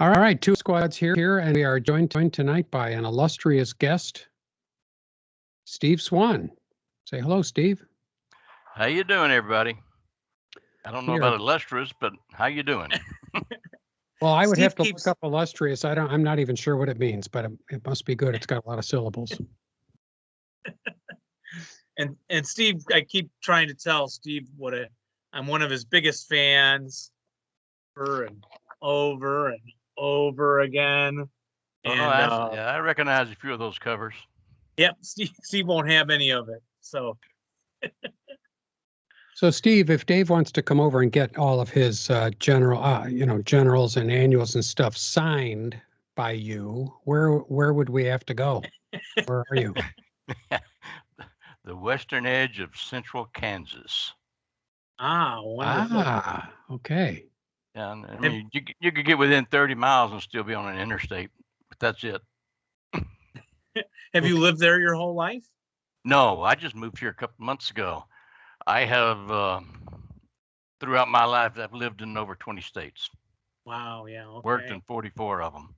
All right, two squads here, and we are joined tonight by an illustrious guest, Steve Swann. Say hello, Steve. How you doing, everybody? I don't know We about are, illustrious, but how you doing? well, I would Steve have to keeps look up illustrious. I'm not even sure what it means, but it must be good. It's got a lot of syllables. and Steve, I keep trying to tell Steve I'm one of his biggest fans, over and over and over again. And I recognize a few of those covers. yep, Steve won't have any of it. So So, Steve, if Dave wants to come over and get all of his generals and annuals and stuff signed by you, where would we have to go? Where are you? The western edge of central Kansas. wonderful. Okay. And I mean, you could get within 30 miles and still be on an interstate, but that's it. Have you lived there your whole life? No, I just moved here a couple months ago. I have, throughout my life, I've lived in over 20 states. Wow, yeah. Okay. Worked in 44 of them.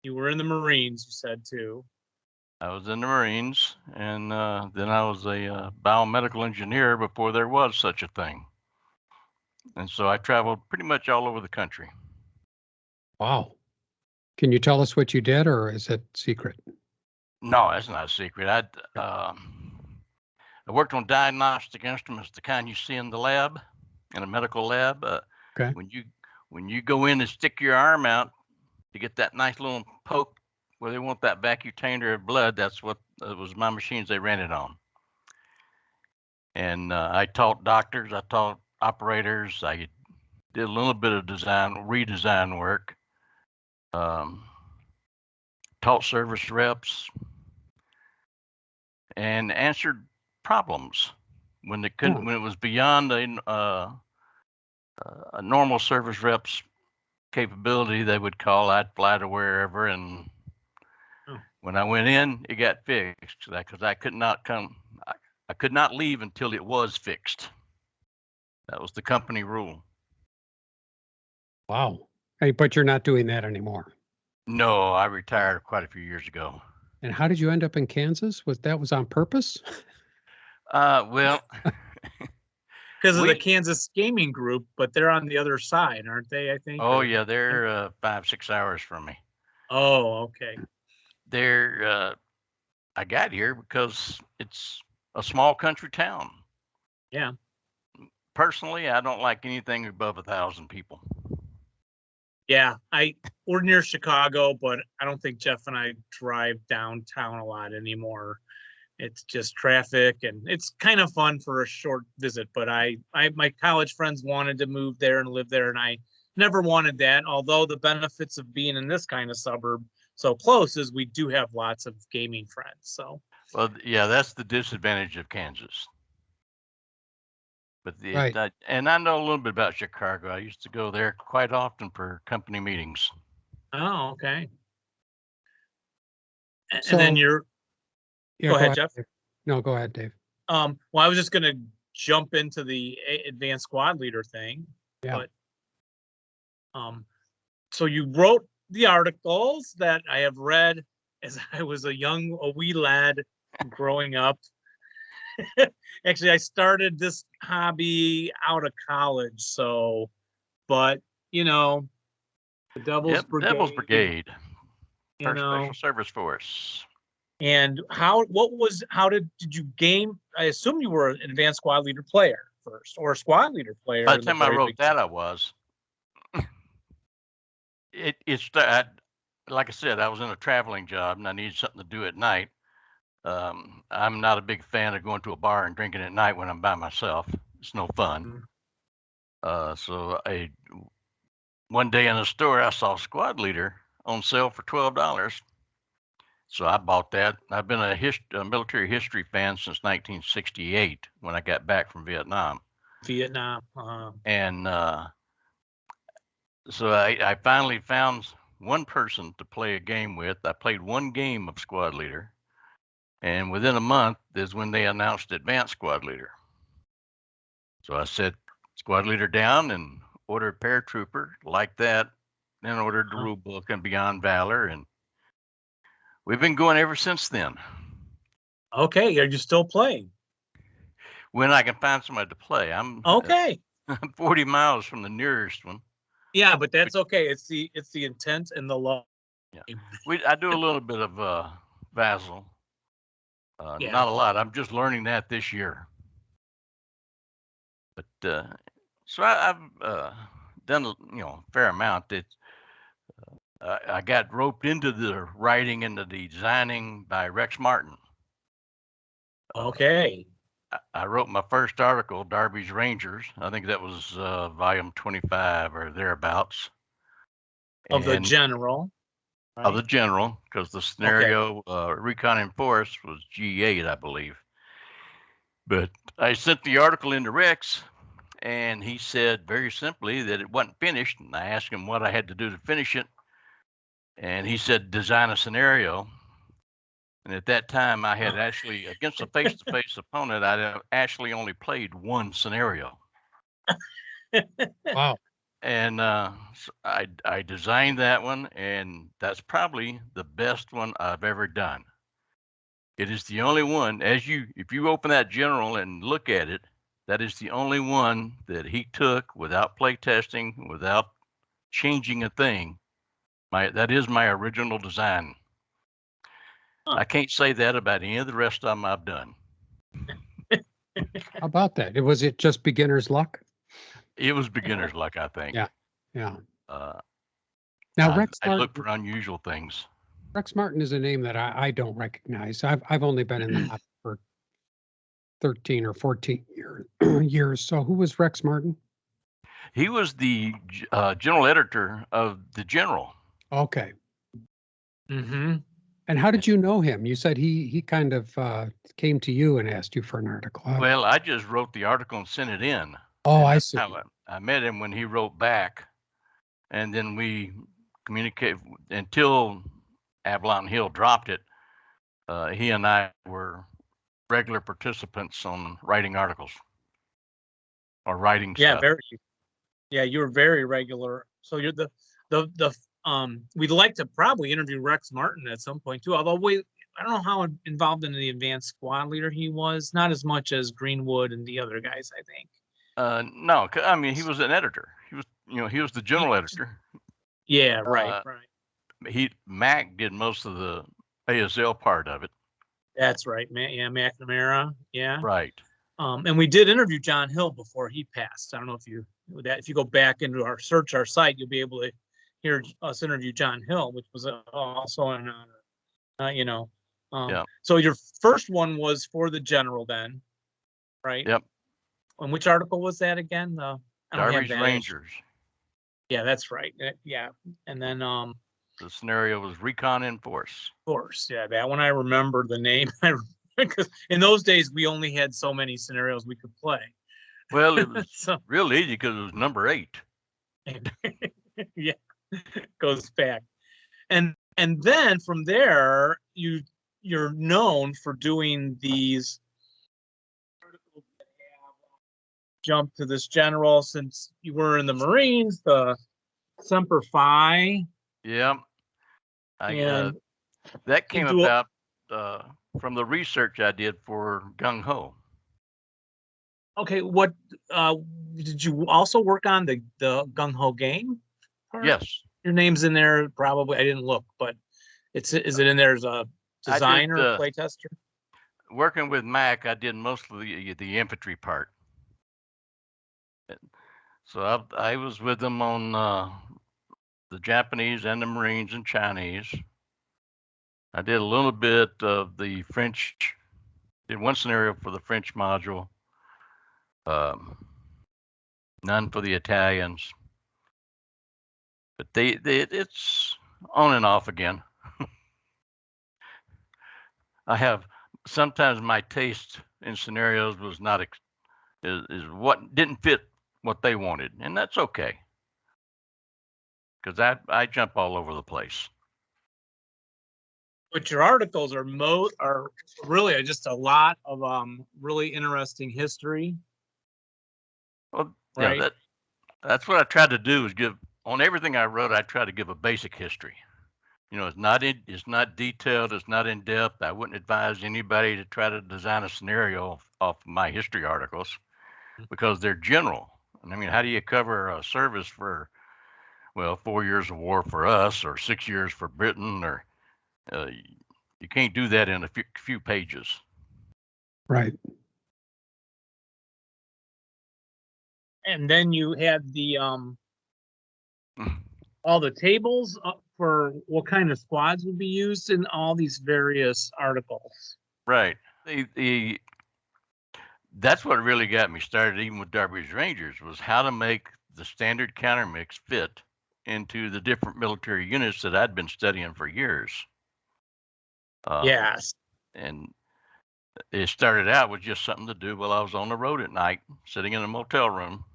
You were in the Marines, you said too. I was in the Marines, and then I was a biomedical engineer before there was such a thing. And so I traveled pretty much all over the country. Wow. Can you tell us what you did, or is it secret? No, that's not a secret. I worked on diagnostic instruments, the kind you see in the lab, in a medical lab. Okay. When you go in and stick your arm out to get that nice little poke where they want that vacutainer of blood, that's what was my machines they ran it on. And I taught doctors, I taught operators, I did a little bit of redesign work, taught service reps, and answered problems when they couldn't, when it was beyond a normal service rep's capability. They would call. I'd fly to wherever, and when I went in, it got fixed because I could not come. I could not leave until it was fixed. That was the company rule. Wow. Hey, but you're not doing that anymore. No, I retired quite a few years ago. And how did you end up in Kansas? Was on purpose? Well, because of the Kansas Gaming Group, but they're on the other side, aren't they? I think. Oh yeah, they're 5-6 hours from me. Oh, okay. I got here because it's a small country town. Yeah. Personally, I don't like anything above 1,000 people. Yeah, we're near Chicago, but I don't think Jeff and I drive downtown a lot anymore. It's just traffic, and it's kind of fun for a short visit. But my college friends wanted to move there and live there, and I never wanted that. Although the benefits of being in this kind of suburb so close is we do have lots of gaming friends. So. Well, yeah, that's the disadvantage of Kansas. But right. And I know a little bit about Chicago. I used to go there quite often for company meetings. Oh, okay. So, and then you're. Yeah, go ahead, Jeff. Dave. No, go ahead, Dave. Well, I was just going to jump into the advanced squad leader thing. Yeah. But, so you wrote the articles that I have read as I was a wee lad growing up. Actually, I started this hobby out of college. So, but the Devil's Brigade. Devil's Brigade. First Special Service Force. And how did you game? I assume you were an advanced squad leader player first, or a squad leader player. By the time I wrote that, I was. Like I said, I was in a traveling job and I needed something to do at night. I'm not a big fan of going to a bar and drinking at night when I'm by myself. It's no fun. So one day in a store, I saw Squad Leader on sale for $12. So I bought that. I've been a military history fan since 1968 when I got back from Vietnam. And so I finally found one person to play a game with. I played one game of Squad Leader. And within a month is when they announced Advanced Squad Leader. So I set Squad Leader down and ordered a paratrooper like that. then ordered the rule book and Beyond Valor, and we've been going ever since then. Okay, are you still playing? When I can find somebody to play. I'm 40 miles from the nearest one. Yeah, but that's okay. It's the intent and the love. Yeah, I do a little bit of Vassal. Yeah. Not a lot. I'm just learning that this year. But so I've done a fair amount. I got roped into the writing and the designing by Rex Martin. Okay. I wrote my first article, Darby's Rangers. I think that was volume 25 or thereabouts. Of the general. Right? Of the general, because the scenario Recon in Force was G8, I believe. But I sent the article into Rex, and he said very simply that it wasn't finished. And I asked him what I had to do to finish it. And he said, design a scenario. And at that time, I had actually, against a face-to-face opponent, I actually only played one scenario. Wow. And so I designed that one, and that's probably the best one I've ever done. It is the only one, if you open that general and look at it, that is the only one that he took without play testing, without changing a thing. That is my original design. I can't say that about any of the rest of them I've done. How about that? Was it just beginner's luck? It was beginner's luck, I think. Yeah. Yeah. Now, I look for unusual things. Rex Martin is a name that I don't recognize. I've only been in the hobby for 13 or 14 years. So who was Rex Martin? He was the general editor of the General. Okay. Mm-hmm. And how did you know him? You said he kind of came to you and asked you for an article. Well, I just wrote the article and sent it in. Oh, I see. I met him when he wrote back, and then we communicated until Avalon Hill dropped it. He and I were regular participants on writing articles or writing stuff. Yeah, you were very regular. So you're we'd like to probably interview Rex Martin at some point too. Although I don't know how involved in the advanced squad leader he was. Not as much as Greenwood and the other guys, I think. No, I mean he was an editor. He was the general editor. Yeah, right. Mac did most of the ASL part of it. That's right, McNamara. Yeah. Right. And we did interview John Hill before he passed. I don't know if you go back into our site, you'll be able to hear us interview John Hill, which was also an honor. Yeah. So your first one was for the general, then, right? Yep. And which article was that again? Darby's Rangers. Yeah, that's right. Yeah, and then the scenario was Recon in Force. Yeah, that one I remember the name. Because in those days we only had so many scenarios we could play. Well, it was real easy because it was number 8. Yeah, goes back, and then from there you're known for doing these articles that have jump to this general since you were in the Marines, the Semper Fi. Yeah, that came about from the research I did for Gung Ho. Okay, what did you also work on the Gung Ho game part? Yes. Your name's in there probably. I didn't look, but is it in there as a designer or playtester? Working with Mac, I did most of the infantry part. So I was with them on the Japanese and the Marines and Chinese. I did a little bit of the French, did one scenario for the French module, none for the Italians. But it's on and off again. Sometimes my taste in scenarios was not, is what didn't fit what they wanted, and that's okay. Because I jump all over the place. But your articles are really just a lot of really interesting history. Well, right. Yeah, that's what I tried to do, is give on everything I wrote, I try to give a basic history. It's not detailed, it's not in depth. I wouldn't advise anybody to try to design a scenario off my history articles because they're general. And I mean, how do you cover a service for, 4 years of war for us or 6 years for Britain, or you can't do that in a few pages. Right. And then you had the all the tables for what kind of squads would be used in all these various articles. Right. That's what really got me started, even with Darby's Rangers, was how to make the standard counter mix fit into the different military units that I'd been studying for years. Yes. And it started out with just something to do while I was on the road at night, sitting in a motel room.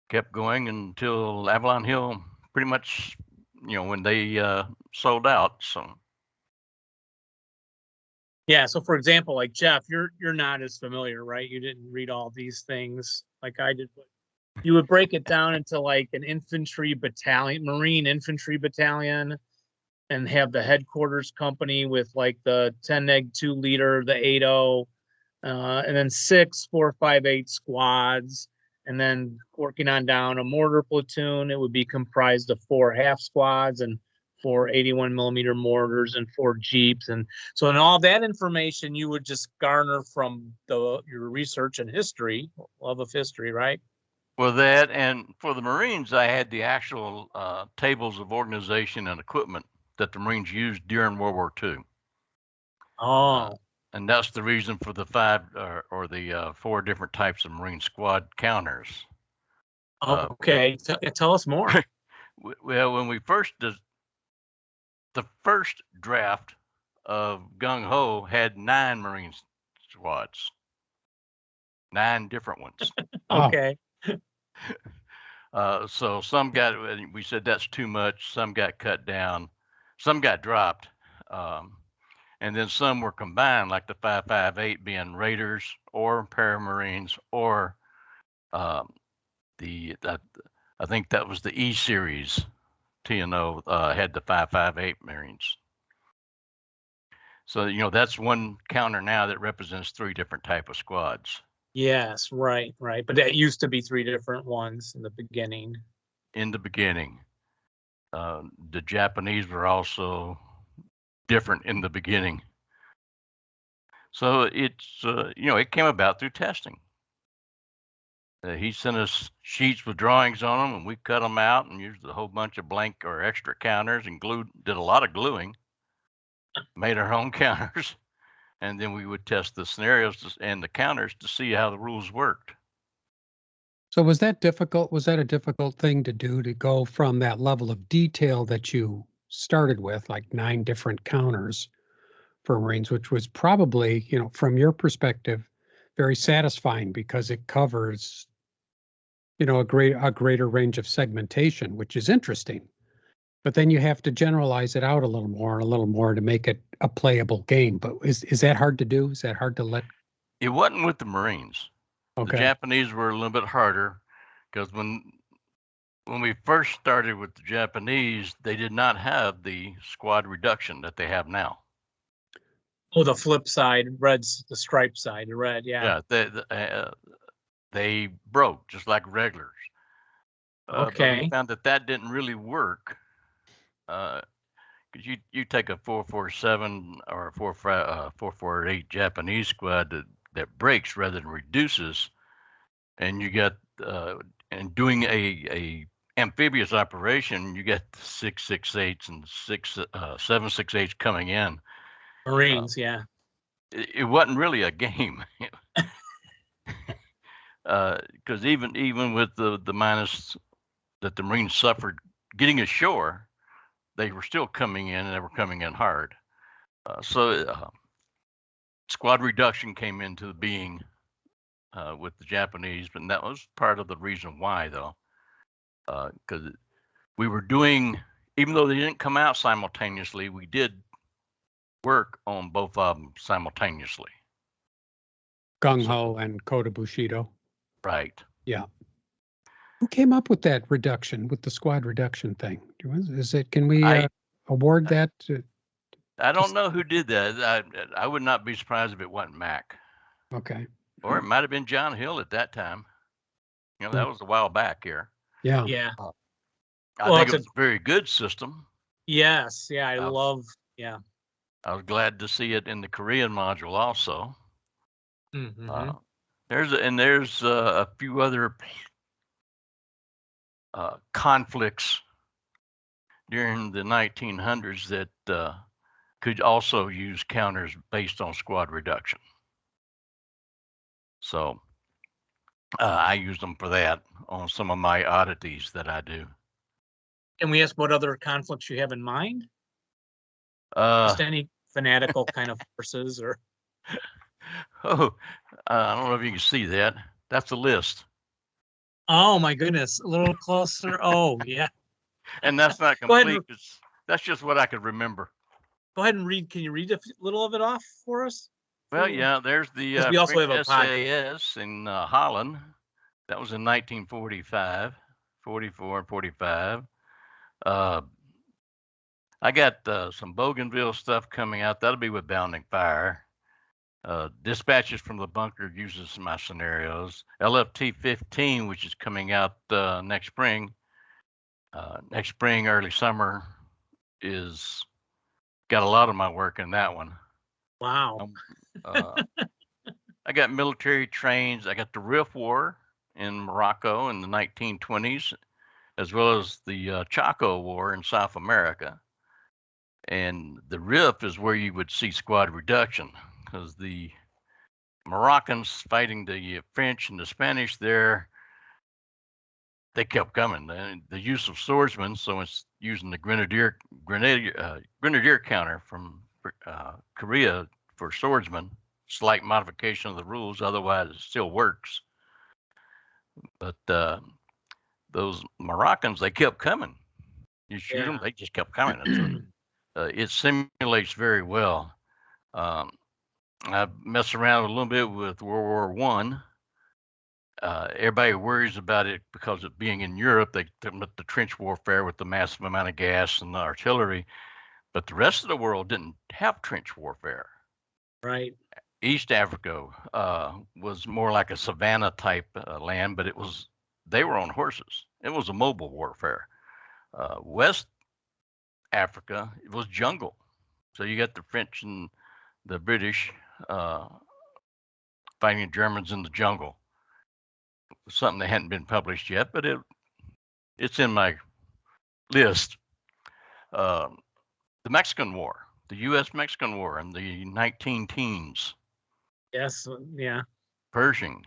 Kept going until Avalon Hill, pretty much, when they sold out. So. Yeah. So, for example, like Jeff, you're not as familiar, right? You didn't read all these things like I did. But you would break it down into like an infantry battalion, Marine infantry battalion, and have the headquarters company with like the 10 neg 2 liter, the 80, and then 6 458 squads. And then working on down a mortar platoon, it would be comprised of 4 half squads and 4 81 millimeter mortars and 4 jeeps. And so, in all that information, you would just garner from your research and history, love of history, right? Well, that, and for the Marines, I had the actual tables of organization and equipment that the Marines used during World War II. Oh. And that's the reason for the 5 or the 4 different types of Marine squad counters. Okay, tell us more. Well, when we first did, the first draft of Gung Ho had 9 Marine squads, 9 different ones. Okay. So some we said that's too much. Some got cut down, some got dropped. And then some were combined, like the 558 being Raiders or Paramarines, or I think that was the E series. TNO had the 558 Marines. So that's one counter now that represents 3 different type of squads. Yes, right. But that used to be 3 different ones in the beginning. In the beginning, the Japanese were also different in the beginning. So it's it came about through testing. He sent us sheets with drawings on them, and we cut them out and used a whole bunch of blank or extra counters and did a lot of gluing, made our own counters, and then we would test the scenarios and the counters to see how the rules worked. So was that difficult? Was that a difficult thing to do, to go from that level of detail that you started with, like 9 different counters for Marines, which was probably, from your perspective, very satisfying because it covers, a greater range of segmentation, which is interesting. But then you have to generalize it out a little more to make it a playable game. But is that hard to do? Is that hard to let? It wasn't with the Marines. Okay. The Japanese were a little bit harder because when we first started with the Japanese, they did not have the squad reduction that they have now. Oh, the flip side, red's the stripe side, the red, yeah. Yeah, they broke just like regulars. Okay. But we found that didn't really work. Because you take a 447 or a 448 Japanese squad that breaks rather than reduces, and you get and doing a amphibious operation, you get 668s and 768s coming in. Marines, yeah. It wasn't really a game. Because even with the minus that the Marines suffered getting ashore, they were still coming in, and they were coming in hard. So squad reduction came into being with the Japanese, but that was part of the reason why, though, because we were doing, even though they didn't come out simultaneously, we did work on both of them simultaneously. Gung Ho and Kota Bushido. Right. Yeah. Who came up with that reduction, with the squad reduction thing? Is it, can we I award that to? I don't Just- know who did that. I would not be surprised if it wasn't Mac, Okay. or it might have been John Hill at that time. You know, Hmm. that was a while back here. Yeah. Yeah. I Well, think it's it was a very good system. yes. Yeah. I I was, love, yeah. I was glad to see it in the Korean module also. Mm-hmm. There's a few other conflicts during the 1900s that could also use counters based on squad reduction. So I use them for that on some of my oddities that I do. Can we ask what other conflicts you have in mind? Uh, Just any fanatical kind of forces or? I don't know if you can see that. That's a list. Oh my goodness, a little closer. Oh yeah. And that's not Go ahead. complete. That's just what I could remember. Go ahead and read. Can you read a little of it off for us? Well, yeah, there's the Because we also French have a podcast. SAS in Holland. That was in 1945, 44 and 45. I got some Bougainville stuff coming out. That'll be with Bounding Fire. Dispatches from the Bunker uses my scenarios. LFT 15, which is coming out next spring. Next spring, early summer, is got a lot of my work in that one. Wow. I got military trains. I got the Rif War in Morocco in the 1920s, as well as the Chaco War in South America. And the Rif is where you would see squad reduction, because the Moroccans fighting the French and the Spanish there, they kept coming. The use of swordsmen, so it's using the grenadier counter from Korea for swordsmen. Slight modification of the rules, otherwise it still works. But those Moroccans, they kept coming. You shoot them, they just kept coming. So, it simulates very well. I messed around a little bit with World War One. Everybody worries about it because of being in Europe. They with the trench warfare with the massive amount of gas and the artillery, but the rest of the world didn't have trench warfare. Right. East Africa was more like a savanna type land, but they were on horses. It was a mobile warfare. West Africa, it was jungle. So you got the French and the British fighting Germans in the jungle. Something that hadn't been published yet, but it's in my list. The Mexican War, the U.S.-Mexican War in the 19-teens. Yes. Yeah. Pershing.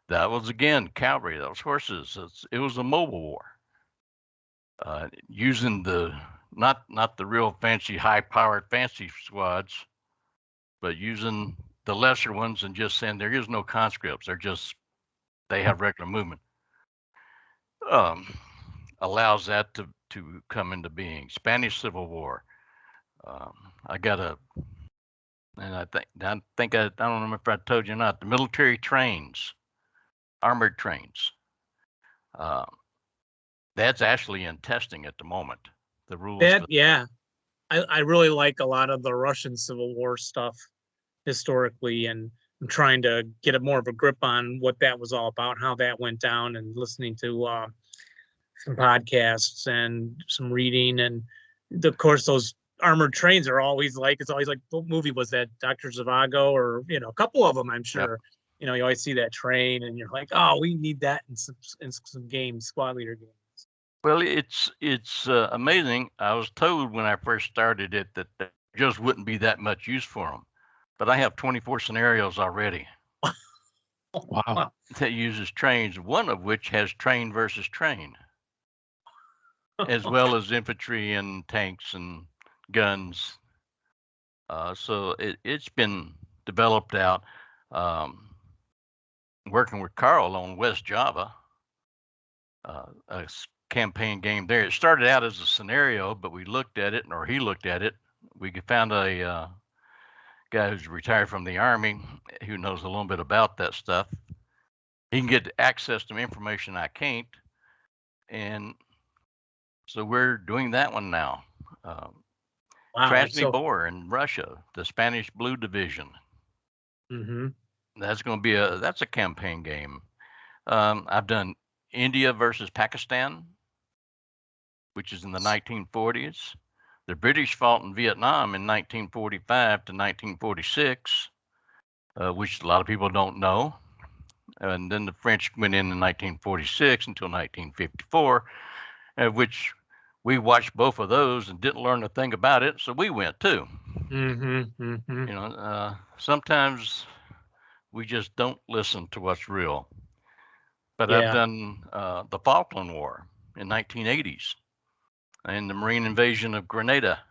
That was again cavalry. That was horses. It was a mobile war. Using the not the real fancy, high-powered fancy squads, but using the lesser ones and just saying there is no conscripts. They have regular movement. Allows that to come into being. Spanish Civil War. I don't remember if I told you or not. The military trains, armored trains. That's actually in testing at the moment. The rules. Yeah. I really like a lot of the Russian Civil War stuff historically, and I'm trying to get more of a grip on what that was all about, how that went down, and listening to some podcasts and some reading. And of course, those armored trains are always like, what movie was that? Dr. Zhivago, or, a couple of them, I'm sure. Yep. You always see that train and you're like, oh, we need that in some games, squad leader games. Well, it's amazing. I was told when I first started it that there just wouldn't be that much use for them, but I have 24 scenarios already. Wow. That uses trains, one of which has train versus train, as well as infantry and tanks and guns. So it's been developed out. Working with Carl on West Java, a campaign game there. It started out as a scenario, but we looked at it, or he looked at it. We found a guy who's retired from the Army who knows a little bit about that stuff. He can get access to information I can't. And so we're doing that one now. Wow. Krasny So, Bor in Russia, the Spanish Blue Division. mhm. That's going to be that's a campaign game. I've done India versus Pakistan, which is in the 1940s. The British fought in Vietnam in 1945 to 1946, which a lot of people don't know. And then the French went in 1946 until 1954, which we watched both of those and didn't learn a thing about it, so we went too. Sometimes we just don't listen to what's real. But I've Yeah. done the Falkland War in 1980s and the Marine invasion of Grenada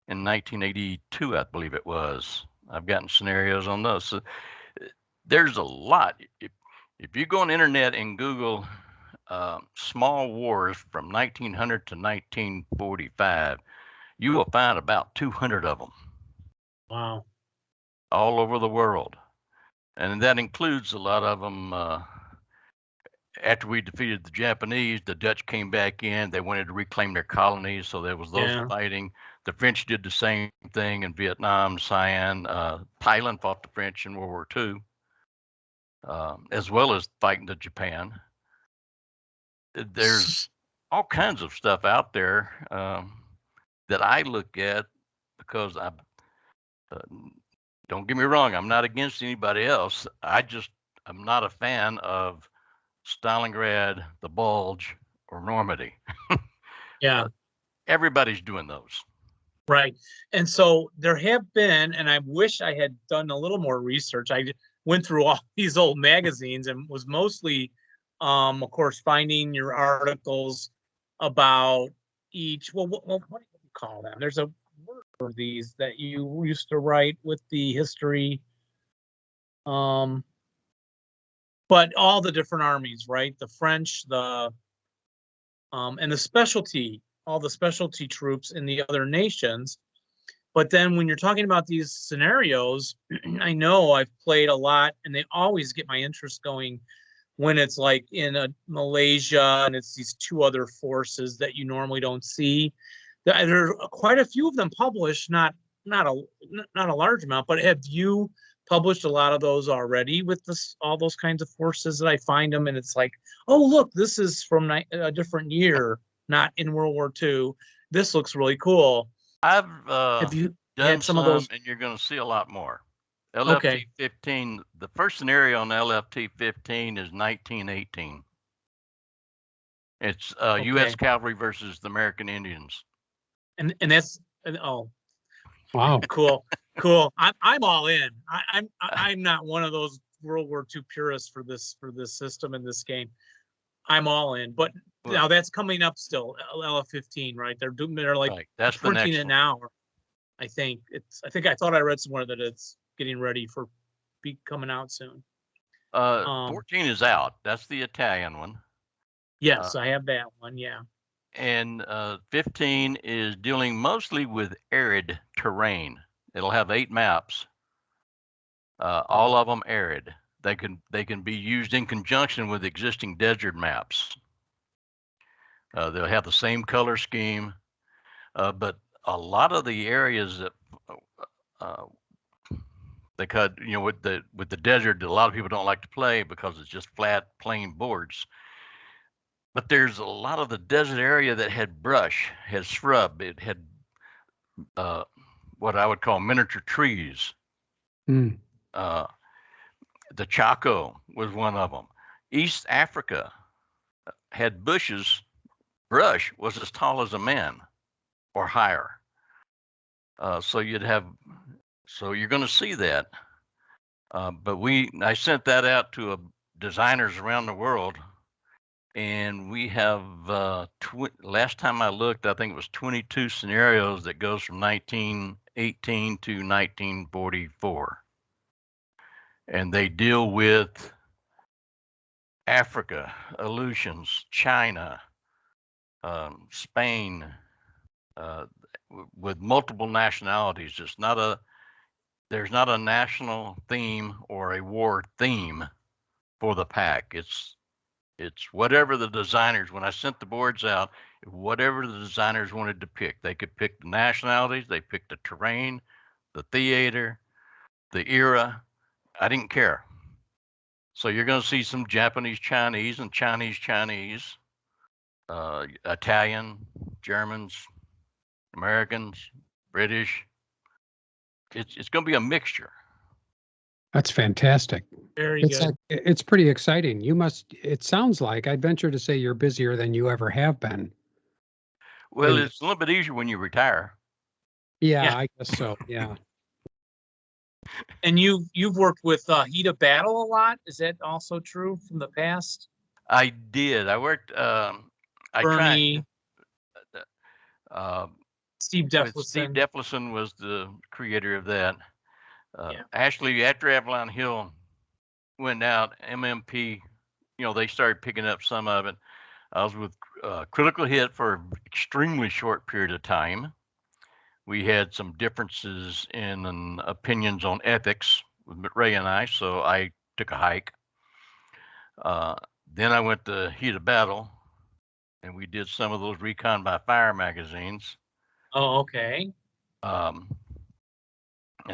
in 1982, I believe it was. I've gotten scenarios on those. So there's a lot. If you go on the internet and Google small wars from 1900 to 1945, you will find about 200 of them. Wow. All over the world. And that includes a lot of them. After we defeated the Japanese, the Dutch came back in. They wanted to reclaim their colonies, so there was those fighting. The French did the same thing in Vietnam, Siam. Thailand fought the French in World War II, as well as fighting the Japan. There's all kinds of stuff out there that I look at because don't get me wrong, I'm not against anybody else. I'm not a fan of Stalingrad, the Bulge, or Normandy. Yeah. Everybody's doing those. Right. And so there have been, and I wish I had done a little more research. I went through all these old magazines and was mostly, of course, finding your articles about each. Well, what do you call them? There's a word for these that you used to write with the history. But all the different armies, right? The French, and the specialty, all the specialty troops in the other nations. But then when you're talking about these scenarios, I know I've played a lot and they always get my interest going when it's like in Malaysia and it's these two other forces that you normally don't see. There are quite a few of them published, not a large amount, but have you published a lot of those already with all those kinds of forces that I find them and it's like, oh, look, this is from a different year, not in World War II. This looks really cool. I've Have you done had some of those? and you're going to see a lot more. Okay. LFT 15, the first scenario on LFT 15 is 1918. It's U.S. cavalry versus the American Indians. And that's oh, Wow. cool. I'm all in. I'm not one of those World War II purists for this system in this game. I'm all in. But now that's coming up still. LF15, right? They're like right. That's printing the next it now. I think I thought I read somewhere that it's getting ready for coming out soon. 14 is out. That's the Italian one. Yes, I have that one. Yeah. And 15 is dealing mostly with arid terrain. It'll have 8 maps, all of them arid. They can be used in conjunction with existing desert maps. They'll have the same color scheme, but a lot of the areas that they cut, with the desert, a lot of people don't like to play because it's just flat, plain boards. But there's a lot of the desert area that had brush, had shrub, it had what I would call miniature trees. Mm. The Chaco was one of them. East Africa had bushes, brush was as tall as a man or higher. So you're going to see that. But I sent that out to designers around the world. And we have, last time I looked, I think it was 22 scenarios that goes from 1918 to 1944. And they deal with Africa, Aleutians, China, Spain, with multiple nationalities. There's not a national theme or a war theme for the pack. It's It's whatever the designers, when I sent the boards out, whatever the designers wanted to pick. They could pick the nationalities, they picked the terrain, the theater, the era. I didn't care. So you're going to see some Japanese Chinese and Chinese Chinese, Italian, Germans, Americans, British. It's going to be a mixture. That's fantastic. Very It's good. like it's pretty exciting. It sounds like, I'd venture to say you're busier than you ever have been. Well, And it's a little bit easier when you retire. yeah, Yeah. I guess so. Yeah. And you've worked with Heat of Battle a lot. Is that also true from the past? I did. I worked. I tried. Bernie, Uh, Steve with Steve Deflison. Deflison was the creator of that. Yeah. Actually, after Avalon Hill went out, MMP, they started picking up some of it. I was with Critical Hit for an extremely short period of time. We had some differences in opinions on ethics with Ray and I, so I took a hike. Then I went to Heat of Battle, and we did some of those Recon by Fire magazines. Oh, okay. And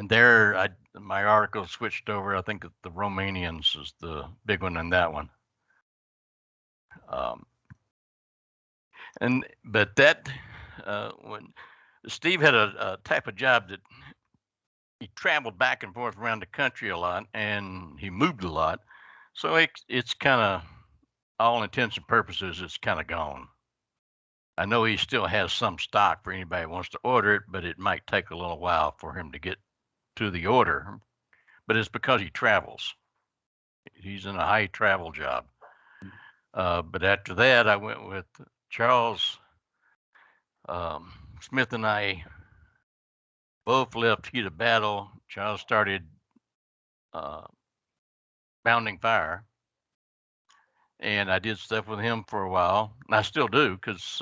there, my article switched over. I think the Romanians is the big one in that one. But that when Steve had a type of job that he traveled back and forth around the country a lot, and he moved a lot, so it's kind of, all intents and purposes, it's kind of gone. I know he still has some stock for anybody who wants to order it, but it might take a little while for him to get to the order. But it's because he travels. He's in a high travel job. But after that, I went with Charles Smith, and I both left Heat of Battle. Charles started Bounding Fire, and I did stuff with him for a while. And I still do, because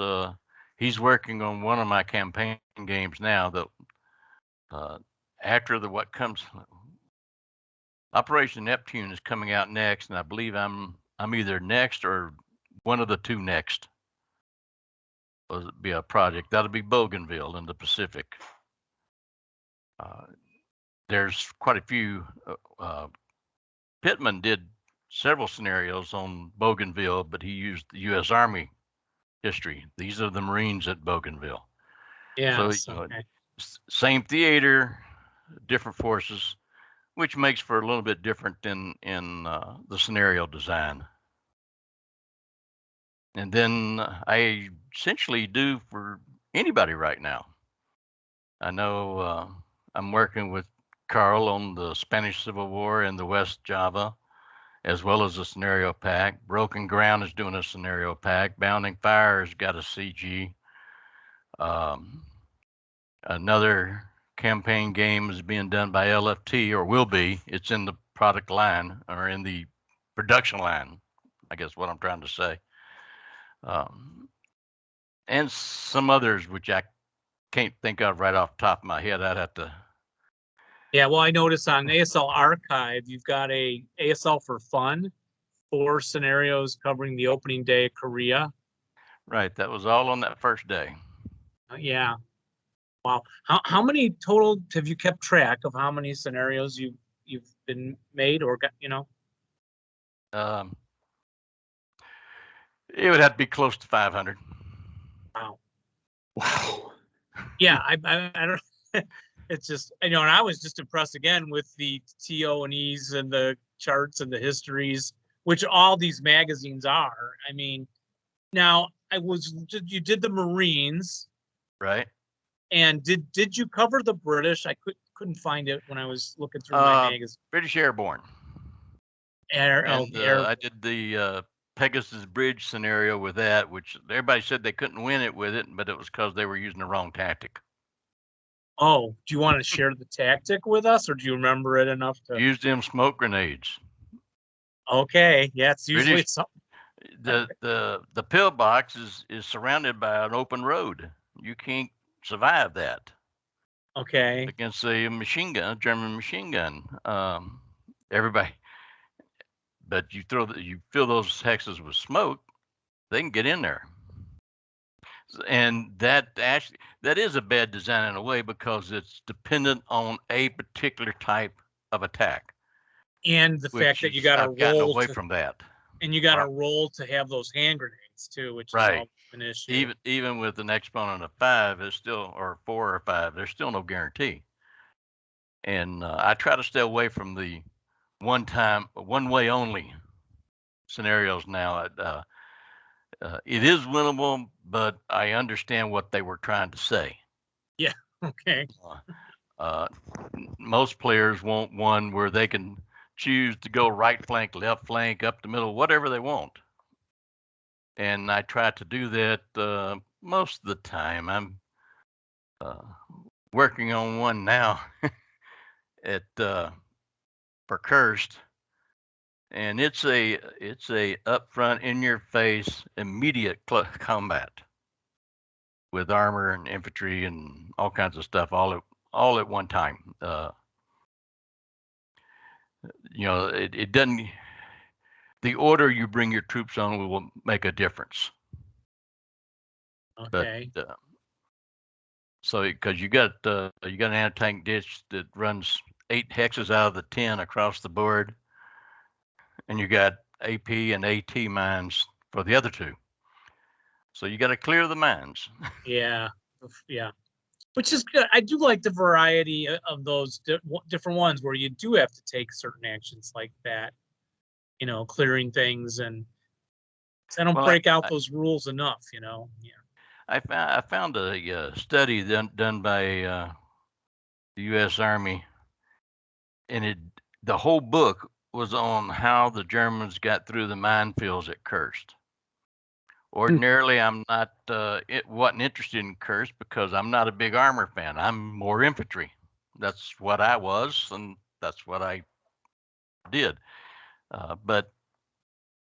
he's working on one of my campaign games now that after what comes, Operation Neptune is coming out next, and I believe I'm either next or one of the two next. Will be a project that'll be Bougainville in the Pacific. There's quite a few. Pittman did several scenarios on Bougainville, but he used the U.S. Army history. These are the Marines at Bougainville. Yeah. So same theater, different forces, which makes for a little bit different in the scenario design. And then I essentially do for anybody right now. I know I'm working with Carl on the Spanish Civil War in the West Java, as well as a scenario pack. Broken Ground is doing a scenario pack. Bounding Fire has got a CG. Another campaign game is being done by LFT, or will be. It's in the product line, or in the production line, I guess what I'm trying to say. And some others which I can't think of right off the top of my head. I'd have to. Yeah, well, I noticed on ASL Archive, you've got a ASL for Fun, 4 scenarios covering the opening day of Korea. Right, that was all on that first day. Yeah. Wow. How many total have you kept track of? How many scenarios you've been made or got? It would have to be close to 500. Wow. Wow. Yeah, I don't. It's just, and I was just impressed again with the TO&Es and the charts and the histories, which all these magazines are. I mean, now you did the Marines, right? And did you cover the British? I couldn't find it when I was looking through my magazine. British Airborne. I did the Pegasus Bridge scenario with that, which everybody said they couldn't win it with it, but it was because they were using the wrong tactic. Oh, do you want to share the tactic with us, or do you remember it enough to use them smoke grenades? Okay, yeah, it's usually something. The pillbox is surrounded by an open road. You can't survive that. Okay. Against a machine gun, German machine gun. Everybody, but you fill those hexes with smoke, they can get in there. And that is a bad design in a way, because it's dependent on a particular type of attack. And the fact that you got to I've gotten roll away from that. and you got to roll to have those hand grenades too, which is Right. always an issue. Even with an exponent of 5, it's still, or 4 or 5, there's still no guarantee. And I try to stay away from the one way only scenarios now. It is winnable, but I understand what they were trying to say. Yeah. Okay. Most players want one where they can choose to go right flank, left flank, up the middle, whatever they want. And I try to do that most of the time. I'm working on one now at for Cursed, and it's a upfront, in your face, immediate combat with armor and infantry and all kinds of stuff all at one time. It doesn't. The order you bring your troops on will make a difference. Okay. But so because you got an anti-tank ditch that runs 8 hexes out of the 10 across the board, and you got AP and AT mines for the other 2. So you got to clear the mines. Yeah. Yeah. Which is good. I do like the variety of those different ones where you do have to take certain actions like that, clearing things, and I don't break out those rules enough, Yeah. I found a study done by the U.S. Army, and the whole book was on how the Germans got through the minefields at Kursk. Ordinarily, I'm not wasn't interested in Kursk because I'm not a big armor fan. I'm more infantry. That's what I was, and that's what I did. But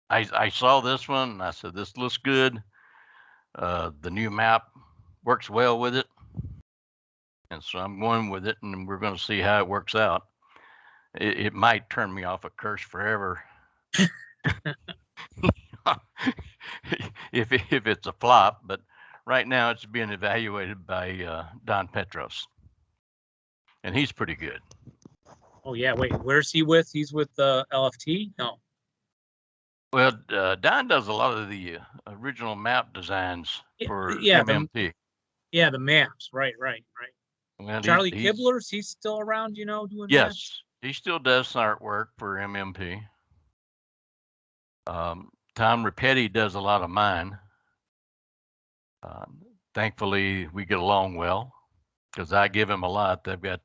I saw this one, and I said, this looks good. The new map works well with it. And so I'm going with it, and we're going to see how it works out. It might turn me off of Kursk forever. if it's a flop, but right now it's being evaluated by Don Petros, and he's pretty good. Oh yeah, wait, where's he with? He's with LFT? No. Well, Don does a lot of the original map designs for MMP. The maps, right. Well, Charlie Kibler's, he's still around, doing yes, maps? He still does artwork for MMP. Tom Rapetti does a lot of mine. Thankfully, we get along well because I give him a lot. They've got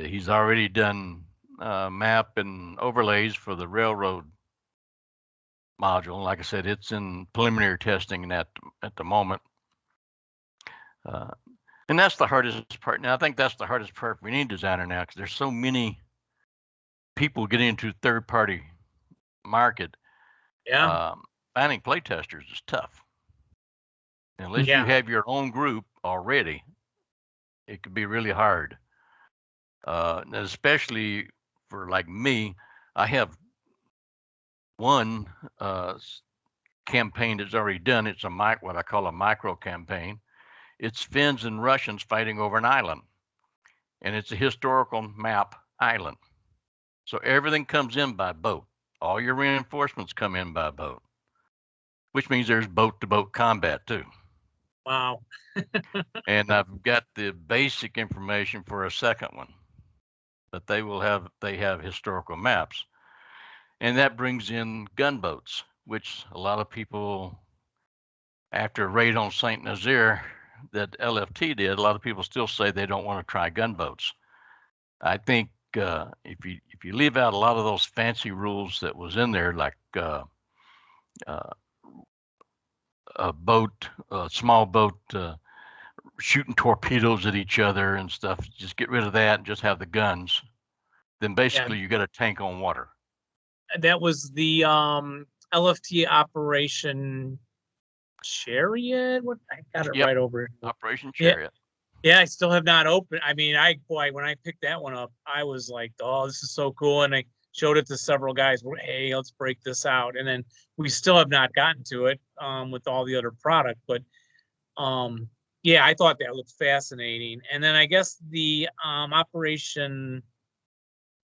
he's already done map and overlays for the railroad module. Like I said, it's in preliminary testing at the moment. And that's the hardest part. Now, I think that's the hardest part for any designer now, because there's so many people getting into third-party market. Yeah. Finding playtesters is tough. Unless you have your own group already, it could be really hard. Especially for like me, I have one campaign that's already done. It's what I call a micro campaign. It's Finns and Russians fighting over an island, and it's a historical map island. So everything comes in by boat. All your reinforcements come in by boat, which means there's boat-to-boat combat too. Wow. And I've got the basic information for a second one, but they have historical maps. And that brings in gunboats, which a lot of people, after a raid on St. Nazaire that LFT did, a lot of people still say they don't want to try gunboats. I think if you leave out a lot of those fancy rules that was in there, like a small boat shooting torpedoes at each other and stuff, just get rid of that and just have the guns. Then basically you got a tank on water. That was the LFT Operation Chariot. What, I got it right over here. Operation Chariot. Yeah, I still have not opened. I mean, when I picked that one up, I was like, oh, this is so cool. And I showed it to several guys. Hey, let's break this out. And then we still have not gotten to it with all the other product. But yeah, I thought that looked fascinating. And then I guess the Operation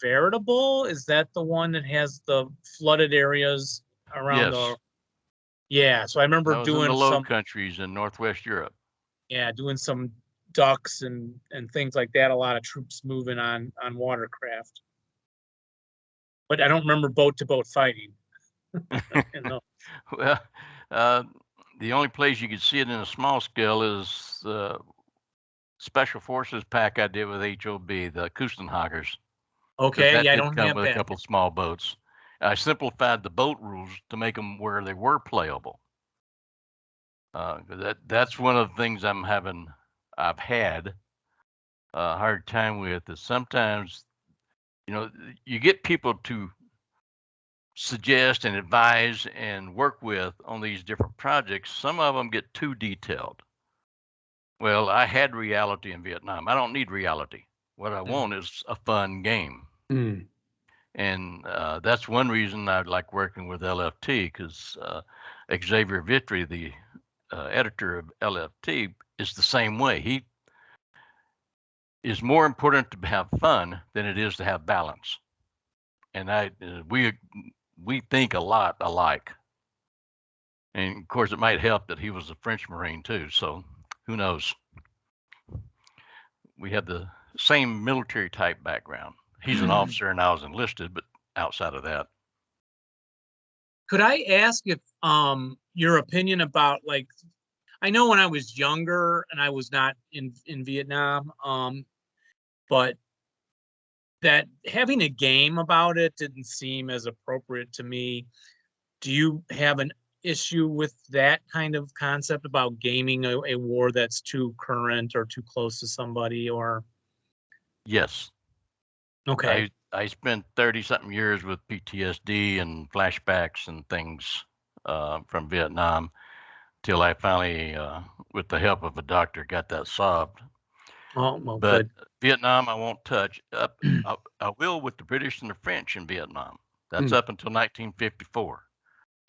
Veritable, is that the one that has the flooded areas around Yes, the? Yeah, so I remember that was in doing the Low some, Countries in Northwest Europe. yeah, doing some ducks and things like that. A lot of troops moving on watercraft, but I don't remember boat to boat fighting. You know. Well, the only place you could see it in a small scale is the Special Forces pack I did with HOB, the Kustenhagers, because Okay, that yeah, I did don't come have with a that. couple of small boats. I simplified the boat rules to make them where they were playable. That's one of the things I've had a hard time with is sometimes, you get people to suggest and advise and work with on these different projects. Some of them get too detailed. Well, I had reality in Vietnam. I don't need reality. What I want is a fun game. Mm. And that's one reason I like working with LFT, because Xavier Vitry, the editor of LFT, is the same way. He is more important to have fun than it is to have balance. And we think a lot alike. And of course, it might help that he was a French Marine too. So who knows? We have the same military type background. He's an officer and I was enlisted, but outside of that. Could I ask if your opinion about, like, I know when I was younger and I was not in Vietnam, but that having a game about it didn't seem as appropriate to me. Do you have an issue with that kind of concept about gaming a war that's too current or too close to somebody? Or Yes, okay, I spent 30 something years with PTSD and flashbacks and things from Vietnam till I finally, with the help of a doctor, got that solved. oh well, But good. Vietnam, I won't touch. I will with the British and the French in Vietnam. That's Mm. up until 1954.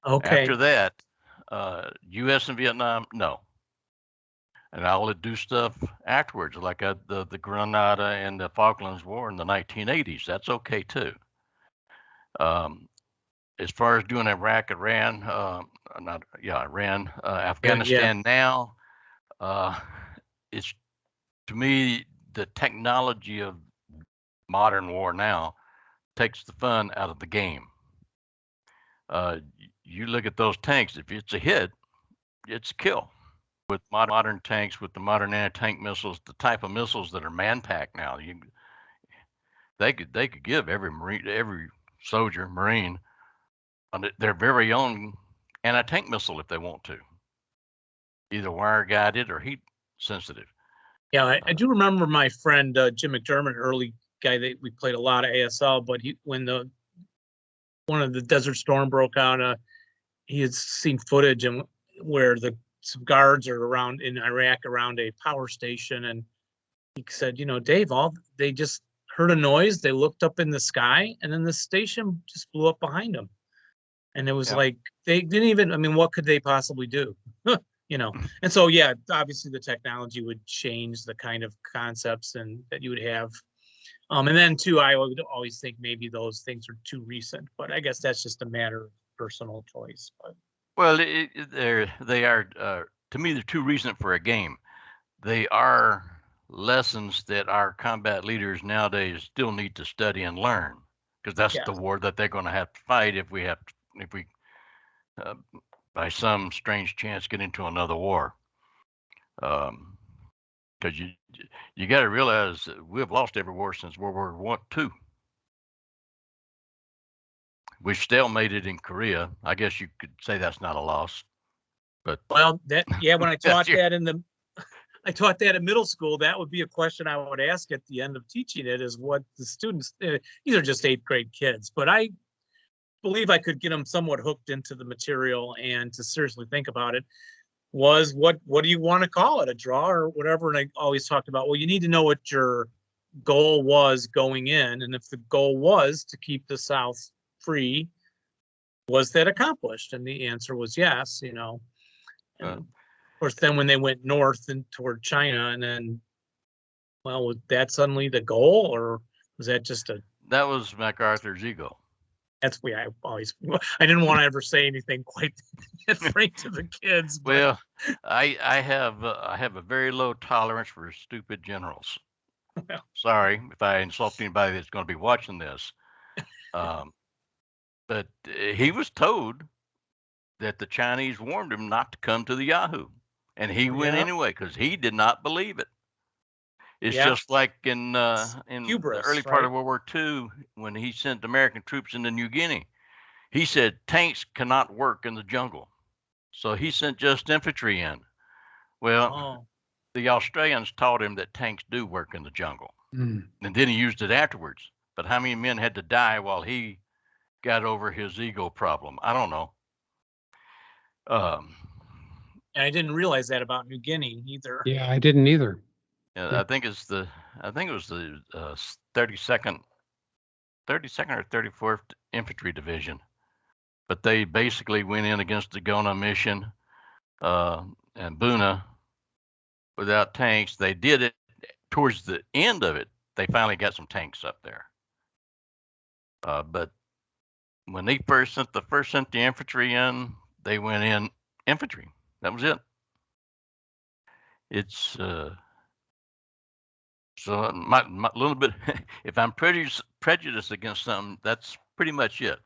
Okay, After that, U.S. and Vietnam, no. And I will do stuff afterwards, like the Grenada and the Falklands War in the 1980s. That's okay too. As far as doing Iraq, Iran, Iran, yeah. Afghanistan now, it's to me the technology of modern war now takes the fun out of the game. You look at those tanks, if it's a hit, it's a kill. With modern tanks, with the modern anti-tank missiles, the type of missiles that are man-packed now, they could give every soldier, Marine, their very own anti-tank missile if they want to, either wire guided or heat sensitive. Yeah, I do remember my friend Jim McDermott, early guy that we played a lot of ASL, but when one of the Desert Storm broke out, he had seen footage and where some guards are around in Iraq around a power station, and he said, Dave, they just heard a noise, they looked up in the sky, and then the station just blew up behind them. And it was like they didn't even, I mean, what could they possibly do? And so yeah, obviously the technology would change the kind of concepts and that you would have. And then too, I would always think maybe those things are too recent, but I guess that's just a matter of personal choice. But Well, they are to me they're too recent for a game. They are lessons that our combat leaders nowadays still need to study and learn, because that's yeah, the war that they're going to have to fight if we uh, by some strange chance get into another war. Because you got to realize that we've lost every war since World War II. We stalemated in Korea. I guess you could say that's not a loss, but well, when I taught your- that I taught that in middle school, that would be a question I would ask at the end of teaching it, is what the students, these are just 8th grade kids, but I believe I could get them somewhat hooked into the material and to seriously think about it, was what do you want to call it, a draw or whatever. And I always talked about, well, you need to know what your goal was going in, and if the goal was to keep the South free, was that accomplished? And the answer was yes, And of course, then when they went north and toward China, and then, well, was that suddenly the goal, or was that just that was MacArthur's ego. that's why I didn't want to ever say anything quite that frank to the kids. But. Well, I have a very low tolerance for stupid generals. Well. Sorry if I insult anybody that's going to be watching this. But he was told that the Chinese warned him not to come to the Yahoo, and he went anyway because he did not believe it. It's just like in hubris, the early part of World War II when he sent American troops into New Guinea. He said tanks cannot work in the jungle, so he sent just infantry in. Well, the Australians taught him that tanks do work in the jungle, and then he used it afterwards. But how many men had to die while he got over his ego problem? I don't know. And I didn't realize that about New Guinea either. Yeah, I didn't either. I think it was the 32nd or 34th Infantry Division, but they basically went in against the Gona Mission and Buna without tanks. They did it towards the end of it. They finally got some tanks up there, but when they first sent the infantry in, they went in infantry. That was it. It's so my little bit. If I'm prejudiced against something, that's pretty much it.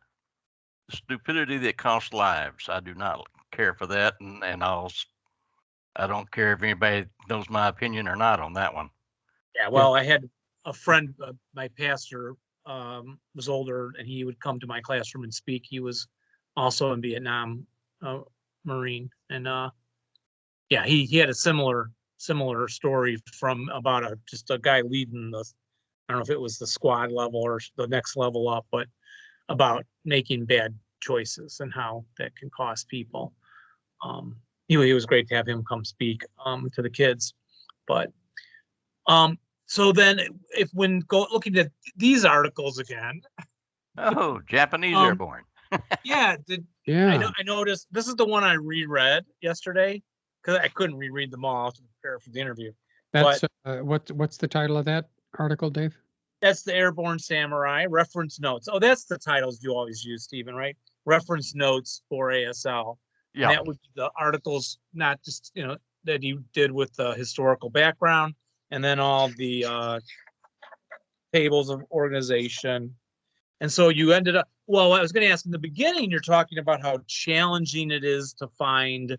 The stupidity that costs lives. I do not care for that, and I don't care if anybody knows my opinion or not on that one. Yeah, well, I had a friend, my pastor was older, and he would come to my classroom and speak. He was also in Vietnam, Marine, and yeah, he had a similar story from about just a guy leading the, I don't know if it was the squad level or the next level up, but about making bad choices and how that can cost people. Anyway, it was great to have him come speak to the kids. But so then if when looking at these articles again. Oh, Japanese airborne. Yeah. I noticed this is the one I reread yesterday because I couldn't reread them all to prepare for the interview. That's what's the title of that article, Dave? That's the Airborne Samurai reference notes. Oh, that's the titles you always use, Stephen, right? Reference notes for ASL. Yeah. And that would be the articles, not just, that you did with the historical background and then all the tables of organization. And so you ended up, well, I was going to ask in the beginning, you're talking about how challenging it is to find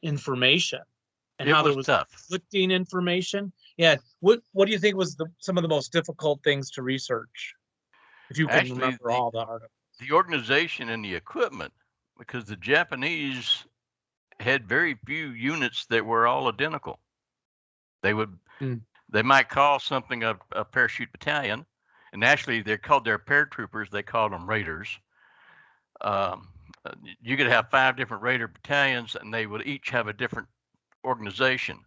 information and how there was conflicting information. Yeah. What do you think was some of the most difficult things to research? If you can remember all the articles. The organization and the equipment, because the Japanese had very few units that were all identical. They might call something a parachute battalion, and actually they're called their paratroopers. They called them raiders. You could have 5 different raider battalions, and they would each have a different organization.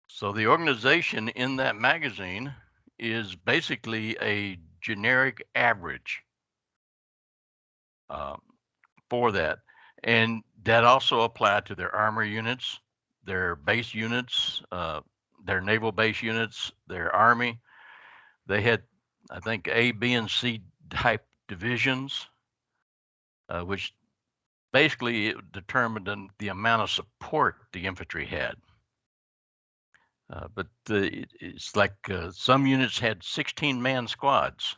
So the organization in that magazine is basically a generic average for that. And that also applied to their armor units, their base units, their naval base units, their army. They had, I think, A, B, and C type divisions, which basically determined the amount of support the infantry had. But it's like some units had 16-man squads,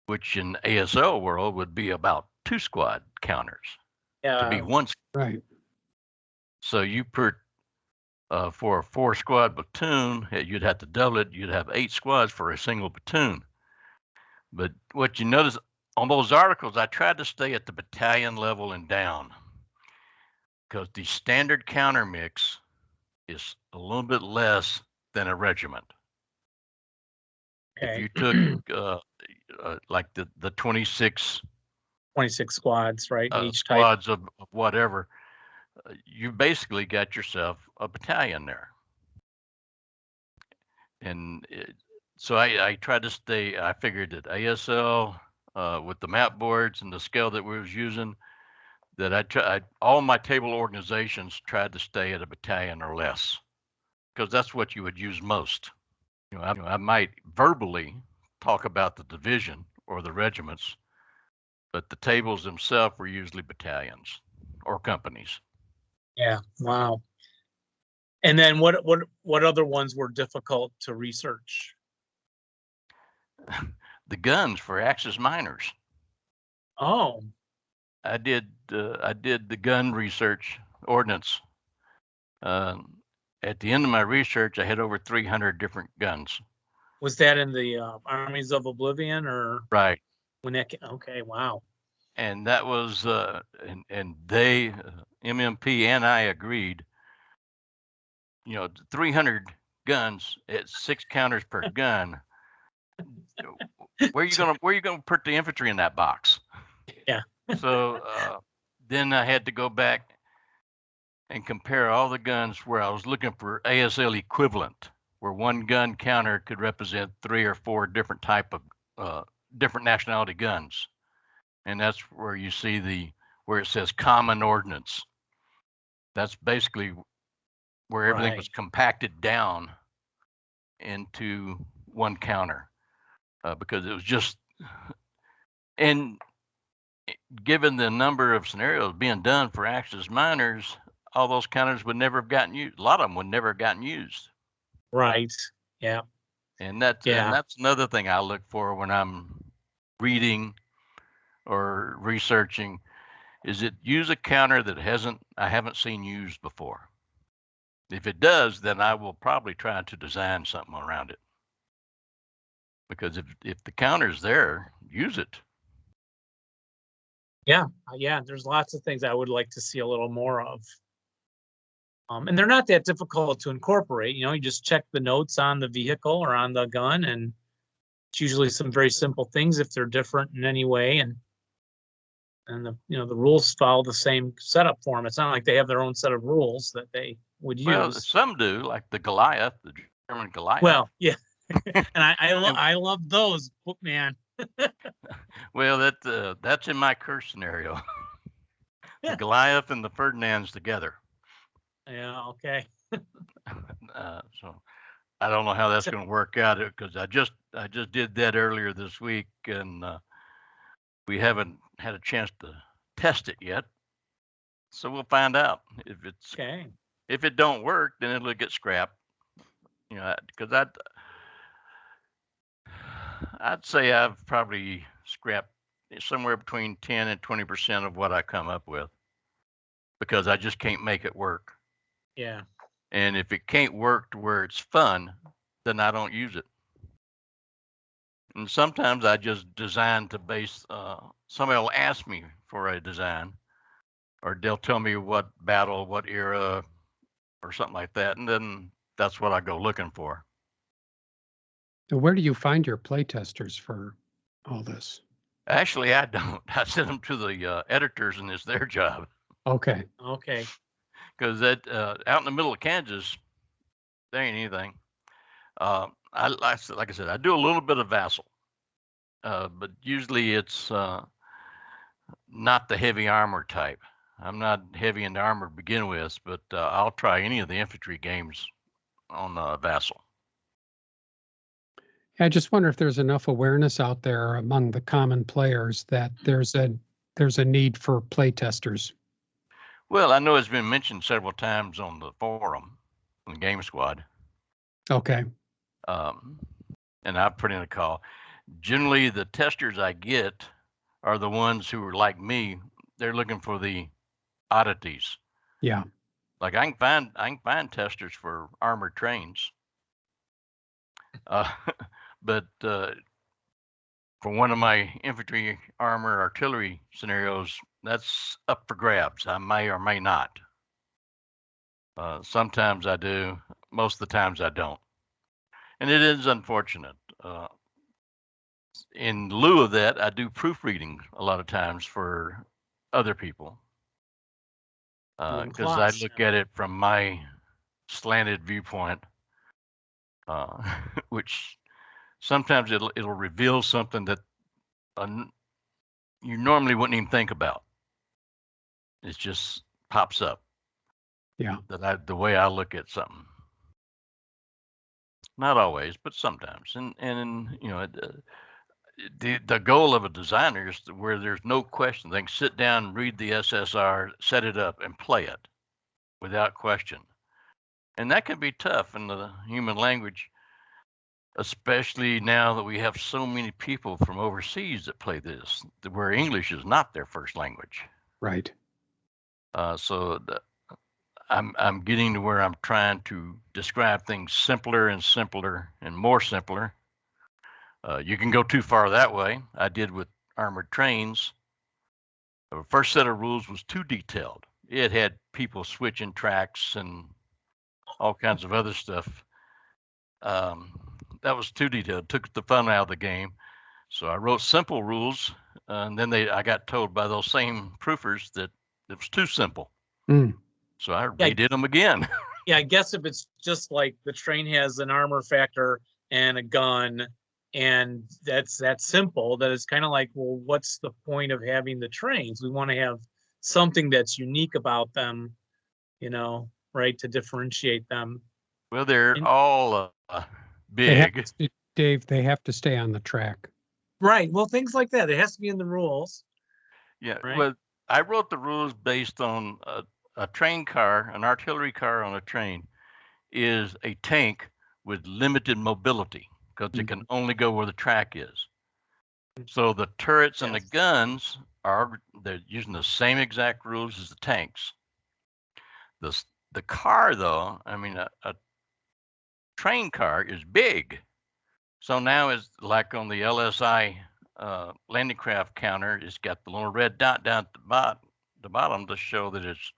which in ASL world would be about 2 squad counters to be 1 squad. Right. So you for a 4-squad platoon, you'd have to double it. You'd have 8 squads for a single platoon. But what you notice on those articles, I tried to stay at the battalion level and down because the standard counter mix is a little bit less than a regiment. Okay. If you took like the 26 squads, right? Each squads type of whatever, you basically got yourself a battalion there. And So I tried to stay. I figured that ASL with the map boards and the scale that we was using, that all my table organizations tried to stay at a battalion or less, because that's what you would use most. I might verbally talk about the division or the regiments, but the tables themselves were usually battalions or companies. Yeah. Wow. And then what other ones were difficult to research? The guns for Axis miners. Oh, I did the gun research ordnance. At the end of my research, I had over 300 different guns. was that in the Armies of Oblivion or Right. when that? Okay. Wow. And that was and they MMP and I agreed. 300 guns at 6 counters per gun. Where you gonna put the infantry in that box? Yeah. So then I had to go back and compare all the guns where I was looking for ASL equivalent, where one gun counter could represent 3 or 4 different type of different nationality guns, and that's where you see where it says common ordnance. That's basically where everything was compacted down into one counter, because it was just, and given the number of scenarios being done for Axis miners, all those counters would never have gotten used. A lot of them would never have gotten used. Right. Yeah. And that's another thing I look for when I'm reading or researching, is it use a counter that I haven't seen used before. If it does, then I will probably try to design something around it. Because if the counter's there, use it. Yeah. Yeah. There's lots of things I would like to see a little more of. And they're not that difficult to incorporate. You just check the notes on the vehicle or on the gun, and it's usually some very simple things if they're different in any way. And the rules follow the same setup for them. It's not like they have their own set of rules that they would use. Well, some do, like the Goliath, the German Goliath. Well, yeah. And I love those, man. Well, that's in my curse scenario. The Goliath and the Ferdinands together. Yeah. Okay. So I don't know how that's going to work out, because I just did that earlier this week, and we haven't had a chance to test it yet. So we'll find out if it's Okay. If it don't work, then it'll get scrapped. Because I'd say I've probably scrapped somewhere between 10 and 20% of what I come up with, because I just can't make it work. Yeah. And if it can't work to where it's fun, then I don't use it. And sometimes I just design to base, somebody will ask me for a design, or they'll tell me what battle, what era, or something like that. And then that's what I go looking for. So where do you find your playtesters for all this? Actually, I don't. I send them to the editors, and it's their job. Okay. Okay. Because that out in the middle of Kansas, there ain't anything. Like I said, I do a little bit of Vassal, but usually it's not the heavy armor type. I'm not heavy into armor to begin with, but I'll try any of the infantry games on Vassal. I just wonder if there's enough awareness out there among the common players that there's a need for playtesters. Well, I know it's been mentioned several times on the forum, on the Game Squad. Okay. And I've put in a call. Generally, the testers I get are the ones who are like me. They're looking for the oddities. Yeah. Like I can find testers for armored trains. But for one of my infantry armor artillery scenarios, that's up for grabs. I may or may not. Sometimes I do. Most of the times I don't. And it is unfortunate. In lieu of that, I do proofreading a lot of times for other people. Because I look at it from my slanted viewpoint, which sometimes it'll reveal something that you normally wouldn't even think about. It just pops up. Yeah. The way I look at something. Not always, but sometimes. And you know, the goal of a designer is where there's no question. They can sit down, read the SSR, set it up, and play it without question. And that can be tough in the human language, especially now that we have so many people from overseas that play this, where English is not their first language. Right. So I'm getting to where I'm trying to describe things simpler and simpler and more simpler. You can go too far that way. I did with armored trains. The first set of rules was too detailed. It had people switching tracks and all kinds of other stuff. That was too detailed. Took the fun out of the game. So I wrote simple rules, and then I got told by those same proofers that it was too simple. Mm. So I redid them again. Yeah, I guess if it's just like the train has an armor factor and a gun, and that's that simple, that it's kind of like, well, what's the point of having the trains? We want to have something that's unique about them, you know, right, to differentiate them. Well, they're And- all They have big. to, Dave, they have to stay on the track. Right. Well, things like that. It has to be in the rules. Yeah. Right. Well, I wrote the rules based on a train car, an artillery car on a train is a tank with limited mobility because it can only go where the track is. So the turrets and the Yes. guns they're using the same exact rules as the tanks. The car though, I mean a train car is big. So now it's like on the LSI landing craft counter, it's got the little red dot down at the bottom to show that it's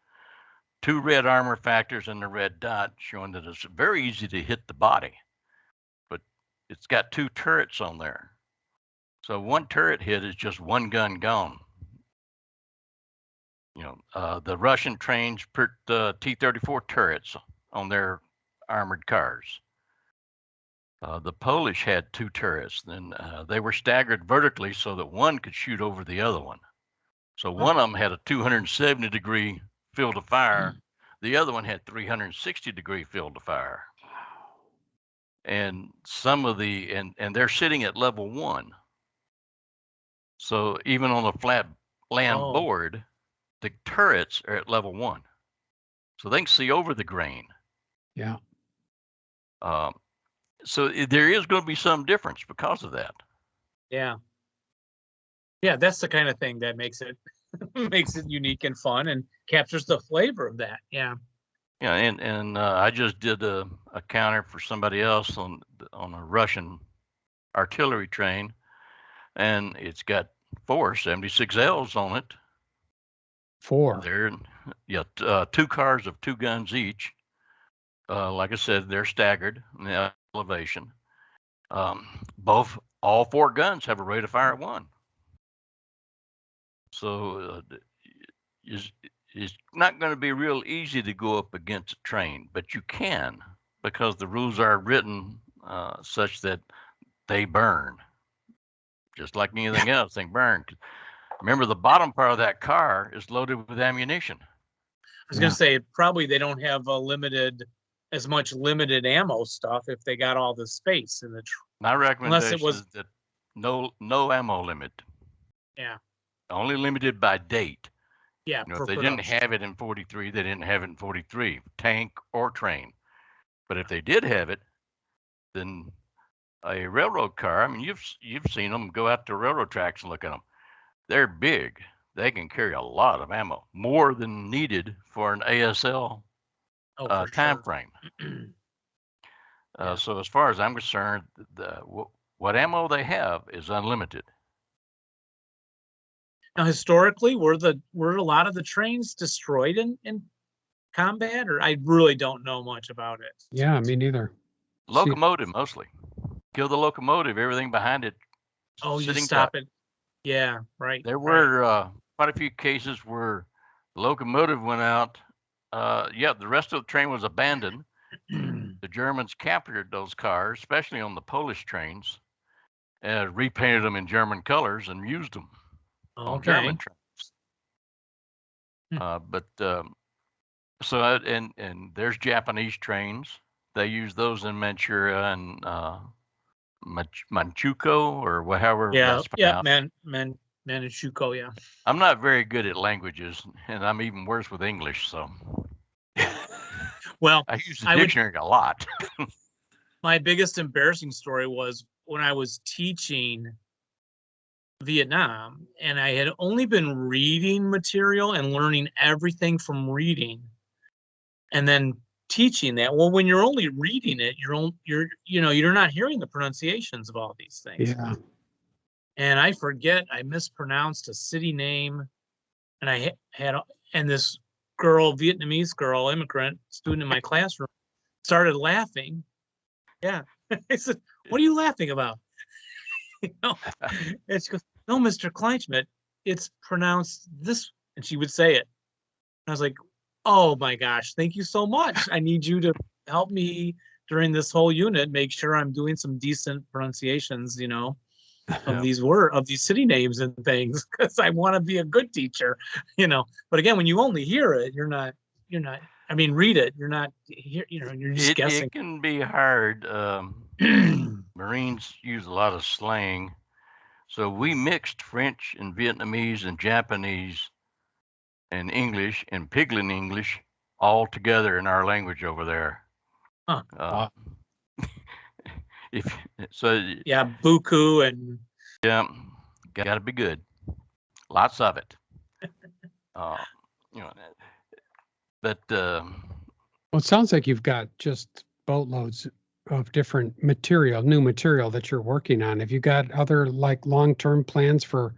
2 red armor factors and the red dot showing that it's very easy to hit the body. But it's got 2 turrets on there. So 1 turret hit is just 1 gun gone. You know, the Russian trains put T-34 turrets on their armored cars. The Polish had 2 turrets, and they were staggered vertically so that one could shoot over the other one. So one of them had a 270-degree field of fire. The other one had 360-degree field of fire. And some of and they're sitting at level 1. So even on a flat land board, the turrets are at level 1. So they can see over the grain. Yeah. So there is going to be some difference because of that. Yeah. Yeah, that's the kind of thing that makes it makes it unique and fun and captures the flavor of that. Yeah. Yeah, and I just did a counter for somebody else on a Russian artillery train, and it's got 4 76Ls on it. 4. They're 2 cars of 2 guns each. Like I said, they're staggered in the elevation. All 4 guns have a rate of fire at 1. So it's not going to be real easy to go up against a train, but you can because the rules are written such that they burn. Just like anything else, they burn. Remember, the bottom part of that car is loaded with ammunition. I was going to say, probably they don't have as much limited ammo stuff if they got all the space in the My recommendation was is that no ammo limit. Yeah. Only limited by date. Yeah. You know, if they didn't have it in 43, they didn't have it in 43, tank or train. But if they did have it, then a railroad car, I mean, you've seen them go out to railroad tracks and look at them. They're big. They can carry a lot of ammo, more than needed for an ASL time frame. So as far as I'm concerned, what ammo they have is unlimited. Now, historically, were a lot of the trains destroyed in combat, or I really don't know much about it. Yeah, me neither. Locomotive mostly. Kill the locomotive, everything behind it. Oh, you stop it. Yeah, right. There were quite a few cases where the locomotive went out. The rest of the train was abandoned. The Germans captured those cars, especially on the Polish trains. repainted them in German colors and used them on German trains. And there's Japanese trains. They use those in Manchuria and Manchukuo or however that's pronounced. Manchukuo, yeah. I'm not very good at languages, and I'm even worse with English. So, well, I use the dictionary a lot. My biggest embarrassing story was when I was teaching Vietnam, and I had only been reading material and learning everything from reading, and then teaching that. Well, when you're only reading it, you're not hearing the pronunciations of all these things. Yeah. And I mispronounced a city name, and and this girl, Vietnamese girl, immigrant student in my classroom, started laughing. Yeah. I said, "What are you laughing about?" And she goes, "No, Mr. Kleinschmidt, it's pronounced this," and she would say it. I was like, "Oh my gosh, thank you so much. I need you to help me during this whole unit, make sure I'm doing some decent pronunciations, of these city names and things, because I want to be a good teacher, But again, when you only hear it, you're not, I mean, read it, you're not, you're just guessing. It can be hard. Marines use a lot of slang. So we mixed French and Vietnamese and Japanese and English and Piglin English all together in our language over there. Huh. Yeah, buku and got to be good. Lots of it. But well, it sounds like you've got just boatloads of different new material that you're working on. Have you got other like long-term plans for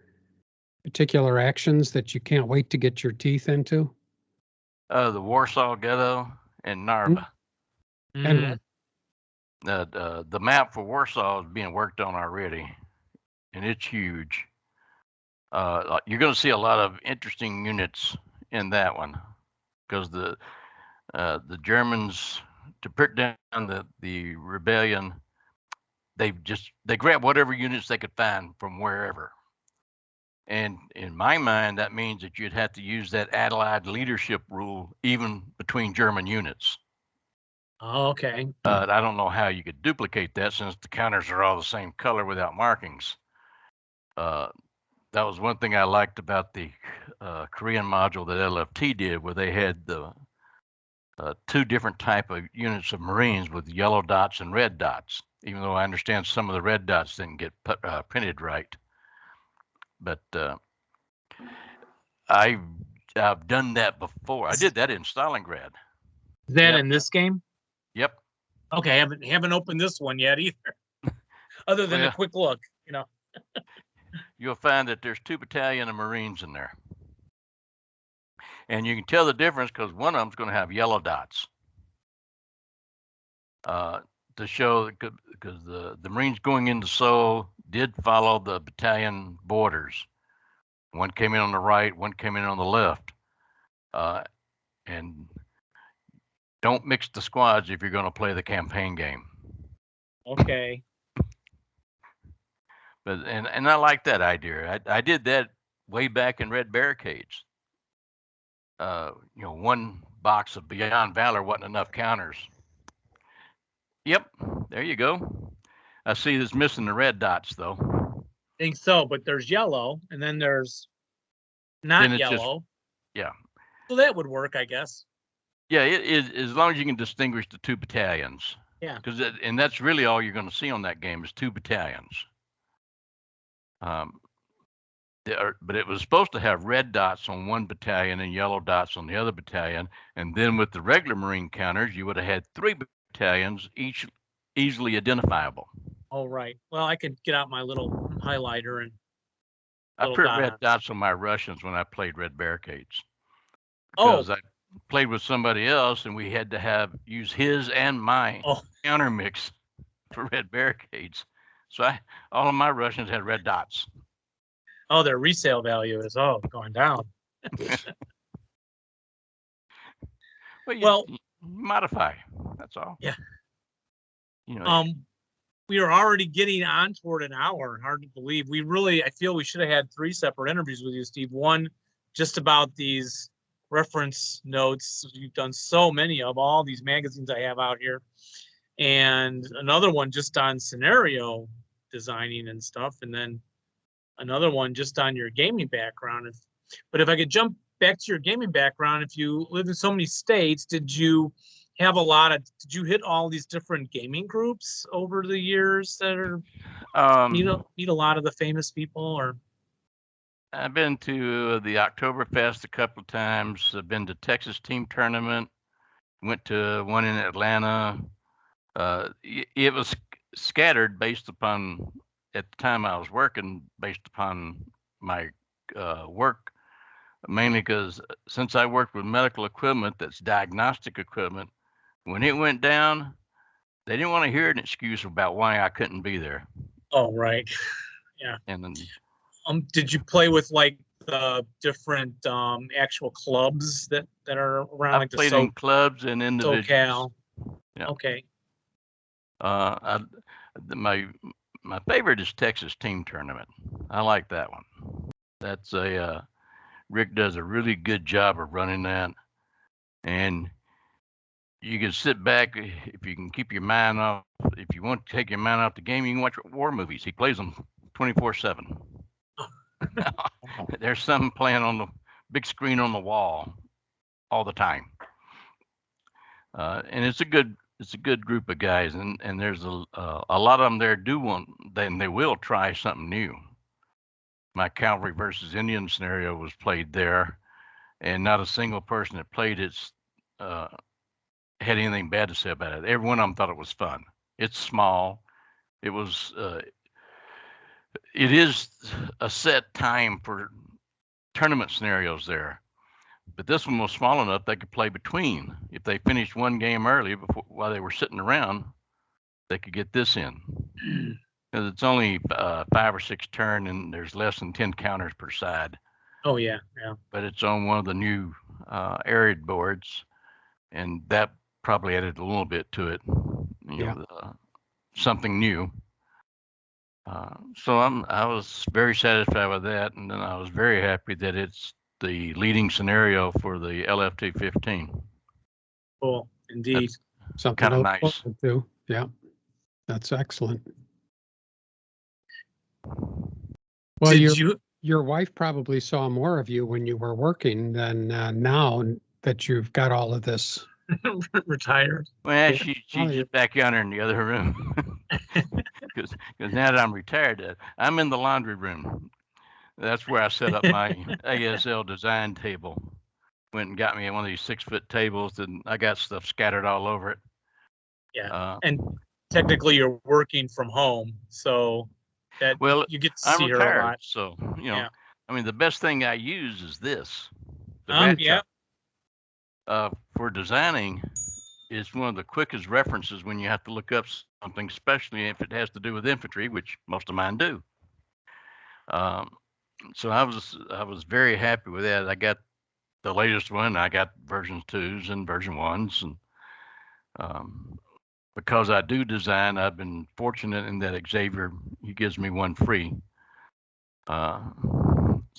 particular actions that you can't wait to get your teeth into? The Warsaw Ghetto and Narva. And the map for Warsaw is being worked on already, and it's huge. You're going to see a lot of interesting units in that one, because the Germans, to put down the rebellion, they grabbed whatever units they could find from wherever. And in my mind, that means that you'd have to use that allied leadership rule even between German units. Oh, okay. I don't know how you could duplicate that, since the counters are all the same color without markings. That was one thing I liked about the Korean module that LFT did, where they had the two different type of units of Marines with yellow dots and red dots, even though I understand some of the red dots didn't get printed right. But I've done that before. I did that in Stalingrad. Is that in this game? Yep. Okay, I haven't opened this one yet either. Other than a quick look, You'll find that there's 2 battalions of Marines in there. And you can tell the difference because one of them's going to have yellow dots. To show, because the Marines going into Seoul did follow the battalion borders. One came in on the right, one came in on the left. And don't mix the squads if you're going to play the campaign game. Okay. But and I like that idea. I did that way back in Red Barricades. One box of Beyond Valor wasn't enough counters. Yep, there you go. I see this missing the red dots though. I think so, but there's yellow, and then there's not yellow. Yeah. So that would work, I guess. Yeah, it is, as long as you can distinguish the 2 battalions. Yeah. And that's really all you're going to see on that game is 2 battalions. But it was supposed to have red dots on one battalion and yellow dots on the other battalion. And then with the regular Marine counters, you would have had 3 battalions, each easily identifiable. Oh, right. Well, I could get out my little highlighter and. I put red dots on my Russians when I played Red Barricades. Because I played with somebody else and we had to use his and my counter mix for Red Barricades. So all of my Russians had red dots. Oh, their resale value is going down. Well, you modify. That's all. Yeah. we are already getting on toward an hour. Hard to believe. I feel we should have had 3 separate interviews with you, Steve. One just about these reference notes. You've done so many of all these magazines I have out here. And another one just on scenario designing and stuff. And then another one just on your gaming background. But if I could jump back to your gaming background, if you live in so many states, did you hit all these different gaming groups over the years that are meet a lot of the famous people? Or I've been to the Oktoberfest a couple of times. I've been to Texas Team Tournament. Went to one in Atlanta. It was scattered based upon, at the time I was working, based upon my work, mainly because since I worked with medical equipment, that's diagnostic equipment, when it went down, they didn't want to hear an excuse about why I couldn't be there. oh, right. Yeah. And then, Did you play with like the different actual clubs that are around, I like played the in clubs and individuals. SoCal? Yeah. Okay. My favorite is Texas Team Tournament. I like that one. That's Rick does a really good job of running that, and you can sit back if you can keep your mind off. If you want to take your mind off the game, you can watch war movies. He plays them 24/7. There's some playing on the big screen on the wall all the time, and it's a good group of guys, and there's a lot of them there then they will try something new. My Cavalry versus Indian scenario was played there, and not a single person that played it had anything bad to say about it. Every one of them thought it was fun. It's small. It is a set time for tournament scenarios there, but this one was small enough they could play between. If they finished one game early while they were sitting around, they could get this in. Because it's only 5 or 6 turn, and there's less than 10 counters per side. Oh yeah, yeah. But it's on one of the new arid boards, and that probably added a little bit to it. Something new. So I was very satisfied with that, and then I was very happy that it's the leading scenario for the LFT 15. Cool, indeed. Something Kind of to look nice. forward to. Yeah, that's excellent. Well, your wife probably saw more of you when you were working than now that you've got all of this. Retired. Well, she's just back yonder in the other room. Because now that I'm retired, I'm in the laundry room. That's where I set up my ASL design table. Went and got me one of these 6-foot tables, and I got stuff scattered all over it. Yeah, and technically you're working from home, so that you get to see I'm retired, her a lot. So I mean, the best thing I use is this. Yeah. For designing, it's one of the quickest references when you have to look up something, especially if it has to do with infantry, which most of mine do. So I was very happy with that. I got the latest one. I got version 2s and version 1s, and because I do design, I've been fortunate in that Xavier, he gives me one free. So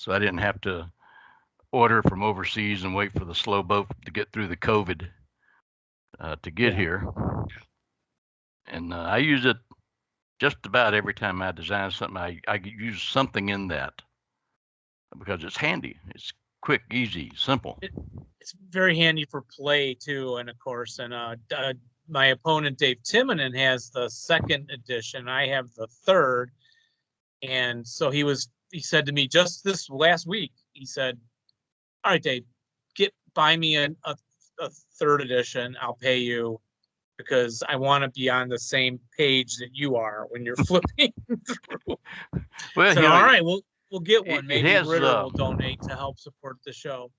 I didn't have to order from overseas and wait for the slow boat to get through the COVID to get here. And I use it just about every time I design something. I use something in that because it's handy. It's quick, easy, simple. It's very handy for play too, and of course, and my opponent Dave Timonen has the 2nd edition. I have the 3rd, and so he said to me just this last week. He said, "All right, Dave, buy me a 3rd edition. I'll pay you because I want to be on the same page that you are when you're flipping through." Well, so, all right, we'll get one. Maybe Ritter will donate donate to help support the show.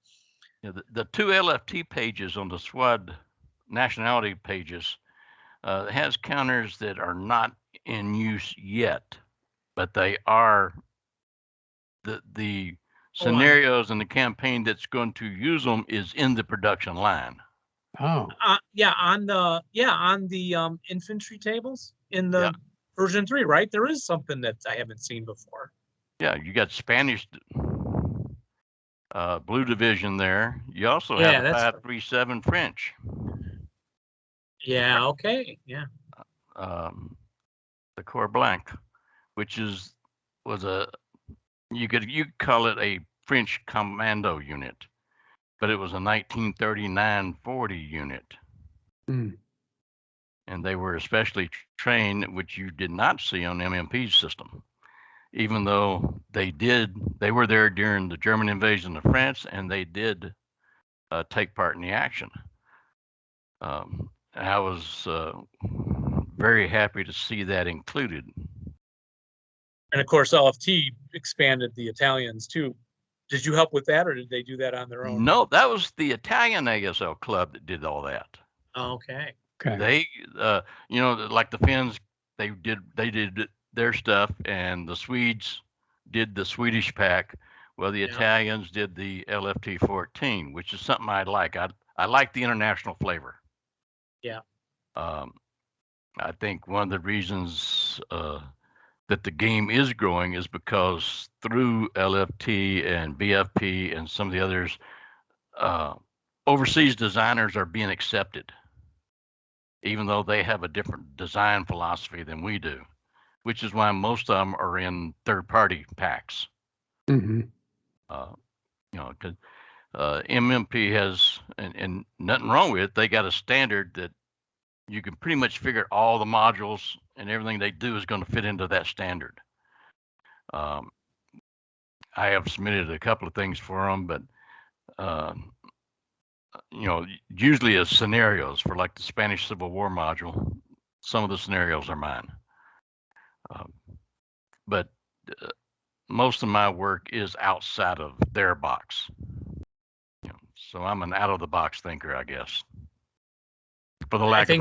The 2 LFT pages on the SWAD nationality pages has counters that are not in use yet, but they are the scenarios and the campaign that's going to use them is in the production line. Oh. On the infantry tables in the version 3, right? There is something that I haven't seen before. Yeah, you got Spanish Blue Division there. You also Yeah, have the that's 537 French. Yeah, okay. Yeah. The Corps Blanc, which was you could call it a French commando unit, but it was a 1939-40 unit. Mm. And they were especially trained, which you did not see on MMP's system, even though they were there during the German invasion of France, and they did take part in the action. I was very happy to see that included. And of course, LFT expanded the Italians too. Did you help with that, or did they do that on their own? No, that was the Italian ASL club that did all that. Okay. Okay. They, like the Finns, they did their stuff, and the Swedes did the Swedish pack. Well, the Italians did the LFT 14, which is something I like. I like the international flavor. Yeah. I think one of the reasons that the game is growing is because through LFT and BFP and some of the others, overseas designers are being accepted, even though they have a different design philosophy than we do, which is why most of them are in third-party packs. Mm-hmm. Because MMP has, and nothing wrong with it, they got a standard that you can pretty much figure all the modules and everything they do is going to fit into that standard. I have submitted a couple of things for them, but usually as scenarios for like the Spanish Civil War module. Some of the scenarios are mine, but most of my work is outside of their box. So I'm an out of the box thinker, I guess, for the lack of a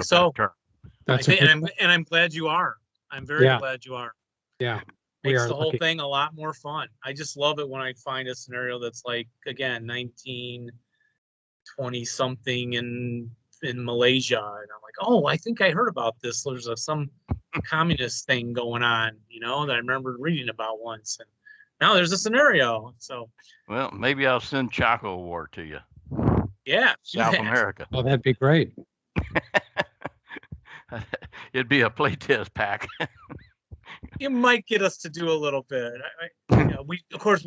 better term. And I'm glad you are. I'm very glad you are. Yeah. Makes the whole thing a lot more fun. I just love it when I find a scenario that's like, again, 1920 something in Malaysia, and I'm like, oh, I think I heard about this. There's some communist thing going on, that I remember reading about once, and now there's a scenario. So, well, maybe I'll send Chaco War to you. Yeah, South America. Oh, that'd be great. It'd be a playtest pack. You might get us to do a little bit. We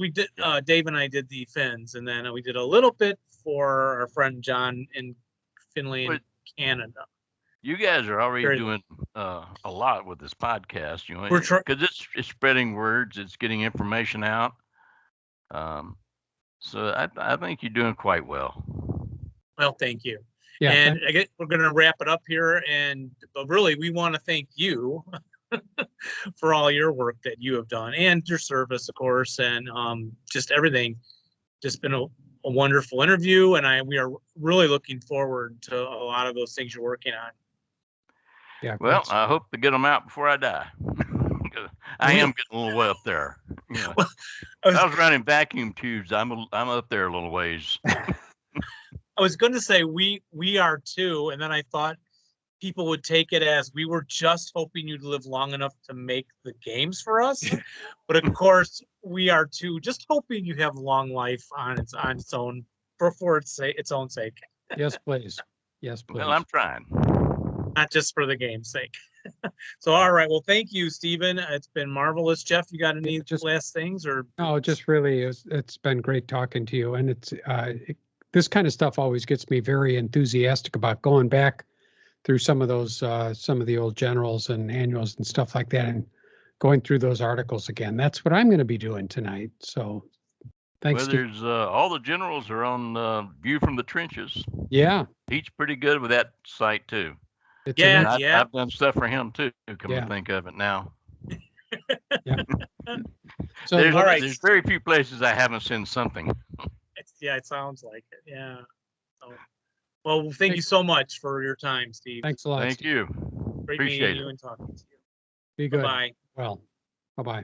did. Dave and I did the Finns, and then we did a little bit for our friend John in Finley and Canada. You guys are already doing a lot with this podcast, because it's spreading words, it's getting information out. So I think you're doing quite well. Well, thank you. Yeah, and I guess we're going to wrap it up here, but really we want to thank you for all your work that you have done and your service, of course, and just everything. Just been a wonderful interview, and we are really looking forward to a lot of those things you're working on. Yeah. Well, I hope to get them out before I die. I am getting a little way up there. Well, I was running vacuum tubes. I'm up there a little ways. I was going to say we are too, and then I thought people would take it as we were just hoping you'd live long enough to make the games for us. But of course, we are too, just hoping you have long life on its own for its own sake. Yes, please. Yes, please. Well, I'm trying. Not just for the game's sake. So, all right. Well, thank you, Stephen. It's been marvelous. Jeff, you got any last things or? No, just really, it's been great talking to you. And this kind of stuff always gets me very enthusiastic about going back through some of the old generals and annuals and stuff like that, and going through those articles again. That's what I'm going to be doing tonight. So thanks. Well, there's all the generals are on View from the Trenches. Yeah. He's pretty good with that site too. I've done stuff for him too. Come to think of it now. Yeah. So there's very few places I haven't seen something. It sounds like it. Yeah. So, well, thank you so much for your time, Steve. Thanks a lot. Thank Steve. you. Great Appreciate meeting it. you and talking to you. Be good. Bye. Well, bye-bye.